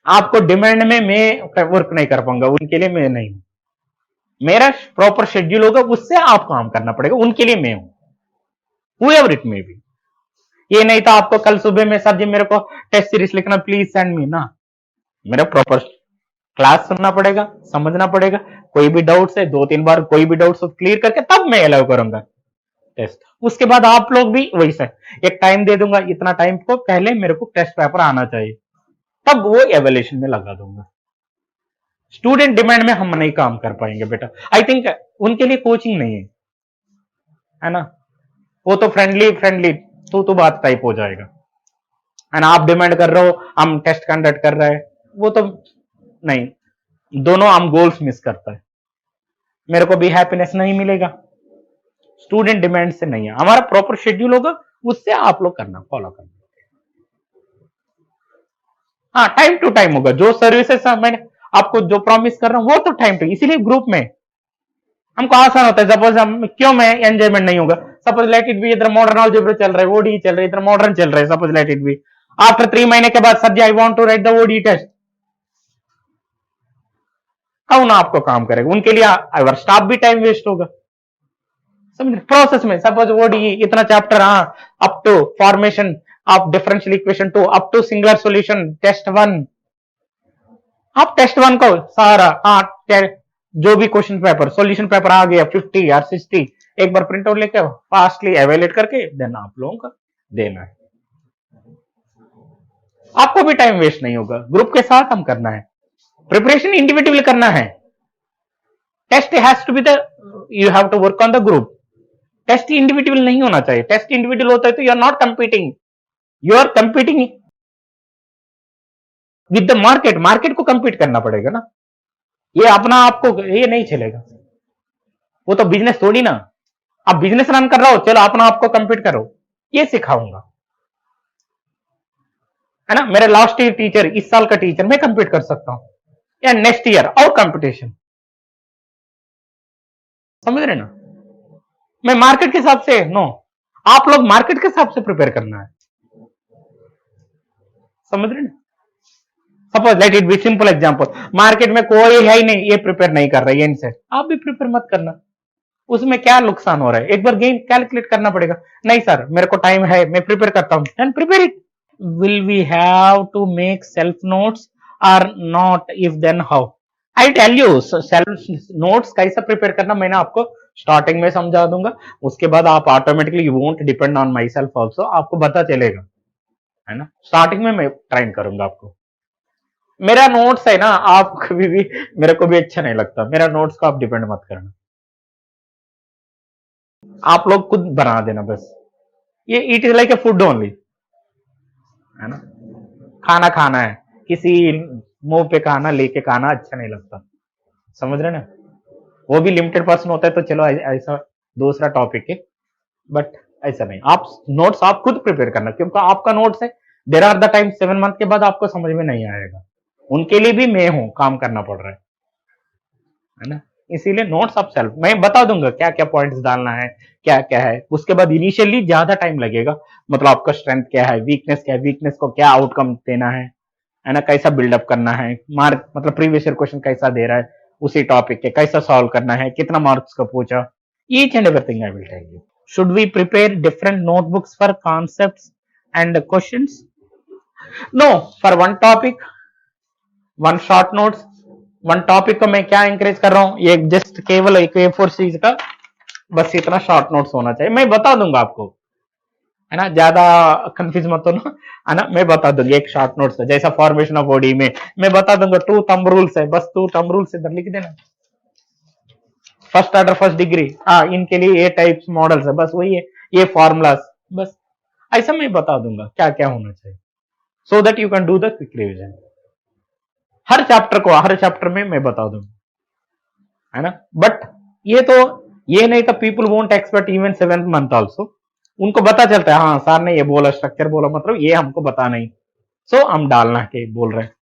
आपको डिमांड में मैं वर्क नहीं कर पाऊंगा, उनके लिए मैं नहीं हूं, मेरा प्रॉपर शेड्यूल होगा, उससे आप काम करना पड़ेगा, उनके लिए मैं हूं, whoever it may be। ये नहीं था आपको कल सुबह में सर जी मेरे को टेस्ट सीरीज लिखना प्लीज सेंड मी ना, मेरा प्रॉपर क्लास सुनना पड़ेगा, समझना पड़ेगा, कोई भी डाउट्स है 2-3 बार कोई भी डाउट्स क्लियर करके तब मैं अलाउ करूंगा टेस्ट। उसके बाद आप लोग भी वैसे एक टाइम दे दूंगा, इतना टाइम को पहले मेरे को टेस्ट पेपर आना चाहिए, तब वो एवेल्यूशन में लगा दूंगा। स्टूडेंट डिमांड में हम नहीं काम कर पाएंगे बेटा, आई थिंक उनके लिए कोचिंग नहीं है ना, वो तो फ्रेंडली तो बात टाइप हो जाएगा, है ना। आप डिमांड कर रहे हो हम टेस्ट कंडक्ट कर रहे हैं, वो तो नहीं, दोनों हम गोल्स मिस करता है, मेरे को भी हैप्पीनेस नहीं मिलेगा, स्टूडेंट डिमांड से नहीं है, हमारा प्रॉपर शेड्यूल होगा, उससे आप लोग करना, फॉलो करना। हाँ, टाइम टू टाइम होगा, जो सर्विसेज मैंने आपको जो प्रॉमिस कर रहा हूं वो तो टाइम टू, इसीलिए ग्रुप में हमको आसान होता है। सपोज हम क्यों मैं एंजॉयमेंट नहीं होगा, सपोज लेट इट बी इधर मॉडर्न अलजेब्रा चल रहा है, ओडी चल रहा है, इधर मॉडर्न चल रहा है, suppose let it be, after 3 महीने के बाद sir ji I want to write the OD test, कौन आपको काम करेगा? उनके लिए अगर स्टाफ भी टाइम वेस्ट होगा। समझ प्रोसेस में सपोज ओडी इतना चैप्टर, हाँ up to formation of differential equation 2 up to singular solution test 1, आप टेस्ट 1 को सारा, हाँ जो भी क्वेश्चन पेपर सॉल्यूशन पेपर आ गया 50 या 60, एक बार प्रिंट आउट लेके फास्टली एवेलेट करके देन आप लोगों का देना है। आपको भी टाइम वेस्ट नहीं होगा, ग्रुप के साथ हम करना है, प्रिपरेशन इंडिविजुअल करना है। Test has to be the, you have to work on the group. Test individual नहीं होना चाहिए, टेस्ट इंडिविजुअल होता है तो you are not competing, you are competing with the market, market को कंपीट करना पड़ेगा ना, ये अपना आपको ये नहीं चलेगा, वो तो बिजनेस थोड़ी ना, आप बिजनेस रन कर रहे हो, चलो अपना आपको कंपीट करो, ये सिखाऊंगा, है ना। मेरे लास्ट ईयर टीचर, इस साल का टीचर मैं कंपीट कर सकता हूं, या नेक्स्ट ईयर और कंपटीशन, समझ रहे ना। मैं मार्केट के हिसाब से नो, आप लोग मार्केट के हिसाब से प्रिपेयर करना है, समझ रहे ना। Suppose let it B simple example, market में कोई है ही नहीं, ये प्रिपेयर नहीं कर रहा है, इनसे आप भी प्रिपेयर मत करना, उसमें क्या नुकसान हो रहा है, एक बार गेन कैलकुलेट करना पड़ेगा। नहीं सर मेरे को टाइम है, मैं प्रिपेयर करता हूं, then prepare it. Will we have to make self notes और not, if then how? I tell you, self notes कैसा प्रिपेयर करना मैंने आपको स्टार्टिंग में समझा दूंगा, उसके बाद आप automatically you won't depend on my self also, आपको पता चलेगा, है ना। स्टार्टिंग में मैं ट्रेन करूंगा आपको। मेरा नोट्स है ना, आप कभी भी, मेरे को भी अच्छा नहीं लगता, मेरा नोट्स को आप डिपेंड मत करना, आप लोग खुद बना देना बस। ये it is like a food only, है ना, खाना खाना है, किसी मुंह पे खाना लेके खाना अच्छा नहीं लगता, समझ रहे ना। वो भी लिमिटेड पर्सन होता है तो चलो ऐसा दूसरा टॉपिक है, बट ऐसा नहीं, आप नोट्स आप खुद प्रिपेयर करना, क्योंकि आपका नोट्स है, there are the time 7 month के बाद आपको समझ में नहीं आएगा, उनके लिए भी मैं हूं, काम करना पड़ रहा है ना। इसीलिए नोट्स आप सेल्फ, मैं बता दूंगा क्या क्या पॉइंट्स डालना है, क्या क्या है, उसके बाद इनिशियली ज्यादा टाइम लगेगा, मतलब आपका स्ट्रेंथ क्या है, वीकनेस क्या है, वीकनेस को क्या आउटकम देना है ना, कैसा बिल्डअप करना है, मार्क मतलब प्रीवियस ईयर क्वेश्चन कैसा दे रहा है उसी टॉपिक के, कैसा सॉल्व करना है, कितना मार्क्स का पूछा, each and everything I will tell you. Should we prepare different notebooks for concepts and questions? No, for one topic one short notes, one topic को मैं क्या इंकरेज कर रहा हूं, ये जस्ट केवल एक A4 सीरीज का बस इतना शॉर्ट नोट्स होना चाहिए, मैं बता दूंगा आपको, है ना, ज्यादा कंफ्यूज मत होना, है ना, मैं बता दूंगा एक शॉर्ट नोट्स है, जैसा फॉर्मेशन ऑफ बॉडी में मैं बता दूंगा 2 थंब रूल्स है, बस 2 थंब रूल्स इधर लिख देना, फर्स्ट ऑर्डर फर्स्ट डिग्री, हाँ इनके लिए ये टाइप्स मॉडल्स है, बस वही है, ये फॉर्मूलास, बस ऐसा मैं बता दूंगा क्या क्या होना चाहिए, so that you can do the quick revision. Her chapter को हर चैप्टर में मैं बता दूंगा, है ना। बट ये तो ये नहीं तो people won't expect even 7th month also, उनको पता चलता है हाँ सर ने ये बोला, स्ट्रक्चर बोला, मतलब ये हमको पता नहीं, सो हम डालना के बोल रहे हैं।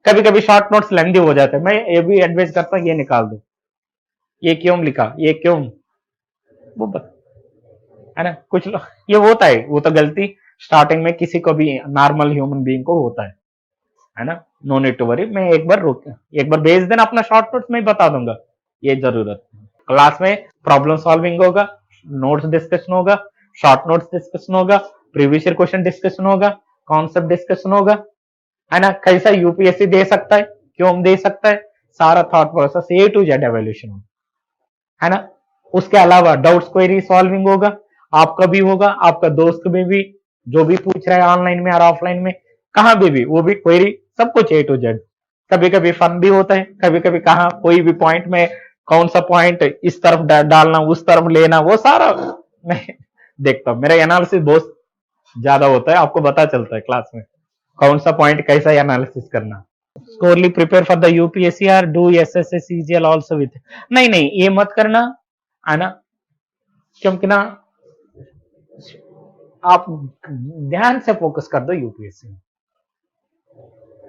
कभी कभी शॉर्ट नोट्स लेंदी हो जाते हैं, मैं ये भी एडवाइस करता हूँ ये निकाल दो, ये क्यों लिखा, ये क्यों, वो है ना, कुछ ये होता है, वो तो गलती स्टार्टिंग में किसी को भी नॉर्मल ह्यूमन बीइंग को होता है ना, नो नीड टू वरी। मैं एक बार भेज देना अपना शॉर्ट नोट्स में बता दूंगा, ये जरूरत क्लास में प्रॉब्लम सॉल्विंग होगा, नोट्स डिस्कशन होगा, शॉर्ट नोट्स डिस्कशन होगा, प्रीवियस ईयर क्वेश्चन डिस्कशन होगा, कॉन्सेप्ट डिस्कशन होगा, है ना, कैसा यूपीएससी दे सकता है, क्यों दे सकता है, सारा thought process A to Z evolution होगा, है ना। उसके अलावा डाउट्स क्वेरी सॉल्विंग होगा, आपका भी होगा, आपका दोस्त में भी, जो भी पूछ रहा है ऑनलाइन में और ऑफलाइन में कहां भी वो भी क्वेरी, सब कुछ A to Z। कभी कभी फन भी होता है, कभी कभी कहा कोई भी पॉइंट में कौन सा पॉइंट इस तरफ डालना, उस तरफ लेना, वो सारा मैं देखता हूँ, मेरा एनालिसिस बहुत ज्यादा होता है, आपको पता चलता है क्लास में कौन सा पॉइंट कैसा एनालिसिस करना। Scholarly prepare for the UPSC or do SSC CGL also with, नहीं नहीं ये मत करना, है ना, क्योंकि ना आप ध्यान से फोकस कर दो यूपीएससी में,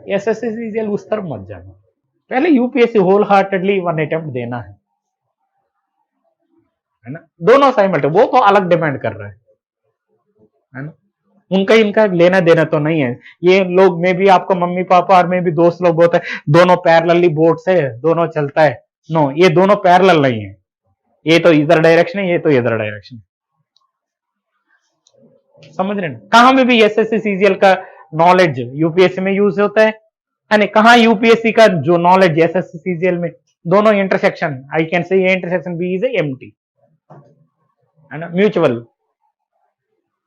एसएससी सीजीएल उस तरफ मत जाना, पहले यूपीएससी होल हार्टेडली 1 अटेम्प्ट देना है ना, दोनों साइमल्टेनियस, वो तो अलग डिपेंड कर रहा है ना। उनका इनका लेना देना तो नहीं है। ये लोग में भी आपको मम्मी पापा और में भी दोस्त लोग होते हैं, दोनों पैरेलली बोर्ड से दोनों चलता है। नो, ये दोनों पैरेलल नहीं है, ये तो इधर डायरेक्शन है, ये तो इधर डायरेक्शन। समझ रहे ना? कहां में भी एसएससी सीजीएल का नॉलेज यूपीएससी में यूज होता है, यानी कहां यूपीएससी का जो नॉलेज एसएससी सीजीएल में, दोनों इंटरसेक्शन, आई कैन से ये इंटरसेक्शन बी इज एम्प्टी, है ना, म्यूचुअल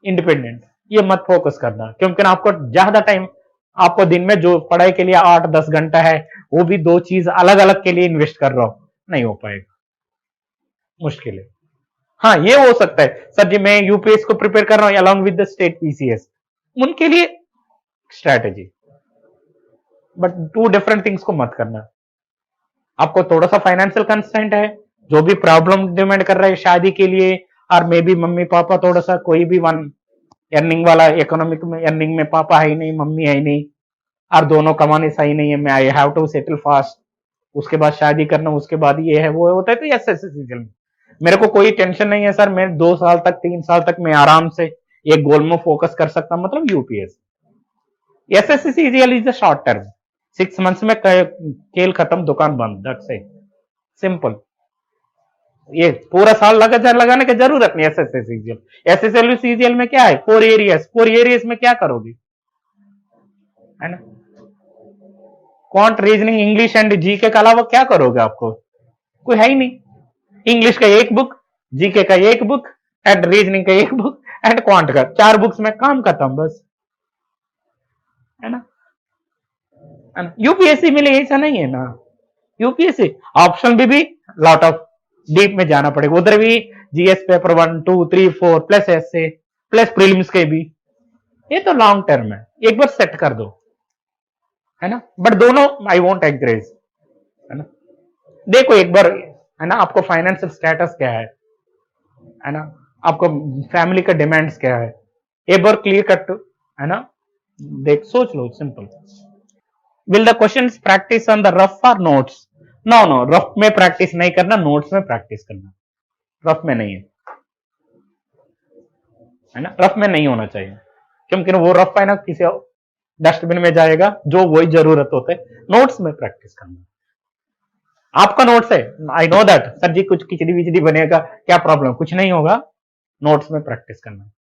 इंडिपेंडेंट। ये मत फोकस करना, क्योंकि आपको ज्यादा टाइम, आपको दिन में जो पढ़ाई के लिए 8-10 घंटा है, वो भी दो चीज अलग अलग के लिए इन्वेस्ट कर रहा हो, नहीं हो पाएगा, मुश्किल है। हाँ, ये हो सकता है सर जी मैं यूपीएस को प्रिपेयर कर रहा हूं along with the state PCS, उनके लिए strategy, but two different things को मत करना। आपको थोड़ा सा फाइनेंशियल कंस्ट्रेंट है, जो भी प्रॉब्लम डिमांड कर रहा है शादी के लिए, और मे बी मम्मी पापा थोड़ा सा कोई भी वन अर्निंग वाला, इकोनॉमिक में अर्निंग में पापा है ही नहीं, मम्मी है ही नहीं, और दोनों कमाने सही नहीं है, मैं I have to settle fast, उसके बाद शादी करना, उसके बाद ये है वो होता है, तो एसएससी सीजीएल में मेरे को कोई टेंशन नहीं है सर, मैं 2 साल तक 3 साल तक मैं आराम से एक गोल में फोकस कर सकता हूं, मतलब UPS. SSC CGL is a short term, 6 months में खेल खत्म, दुकान बंद, दैट्स इट, सिंपल। ये पूरा साल लगाने की जरूरत नहीं। एसएससी सीजीएल, एसएसएल सीजीएल में क्या है, 4 एरियाज, 4 एरियाज में क्या करोगे, है ना, quant, reasoning, English and GK के अलावा क्या करोगे, आपको कोई है ही नहीं। इंग्लिश का एक बुक, जीके का एक बुक, एंड रीजनिंग का एक बुक, एंड क्वांट का 4 बुक्स में काम खत्म, बस, है ना। यूपीएससी में ऐसा नहीं है ना, यूपीएससी ऑप्शन भी लॉट ऑफ डीप में जाना पड़ेगा, उधर भी GS paper 1, 2, 3, 4 plus essay plus prelims के भी, ये तो लॉन्ग टर्म है, एक बार सेट कर दो, है ना। बट दोनों आई वोंट एग्रेज, है ना। देखो एक बार, है ना, आपको फाइनेंशियल स्टेटस क्या है ना, आपको फैमिली का डिमांड्स क्या है, एक बार क्लियर कट, है ना, देख सोच लो, simple. Will the questions practice on the rough और नोट्स? नो नो, रफ में प्रैक्टिस नहीं करना, नोट्स में प्रैक्टिस करना, रफ में नहीं है ना, रफ में नहीं होना चाहिए, क्योंकि वो रफ है ना किसी डस्टबिन में जाएगा, जो वही जरूरत होता है, नोट्स में प्रैक्टिस करना। आपका नोट्स है, आई नो दैट सर जी कुछ खिचड़ी विचड़ी बनेगा, क्या प्रॉब्लम, कुछ नहीं होगा, नोट्स में प्रैक्टिस करना।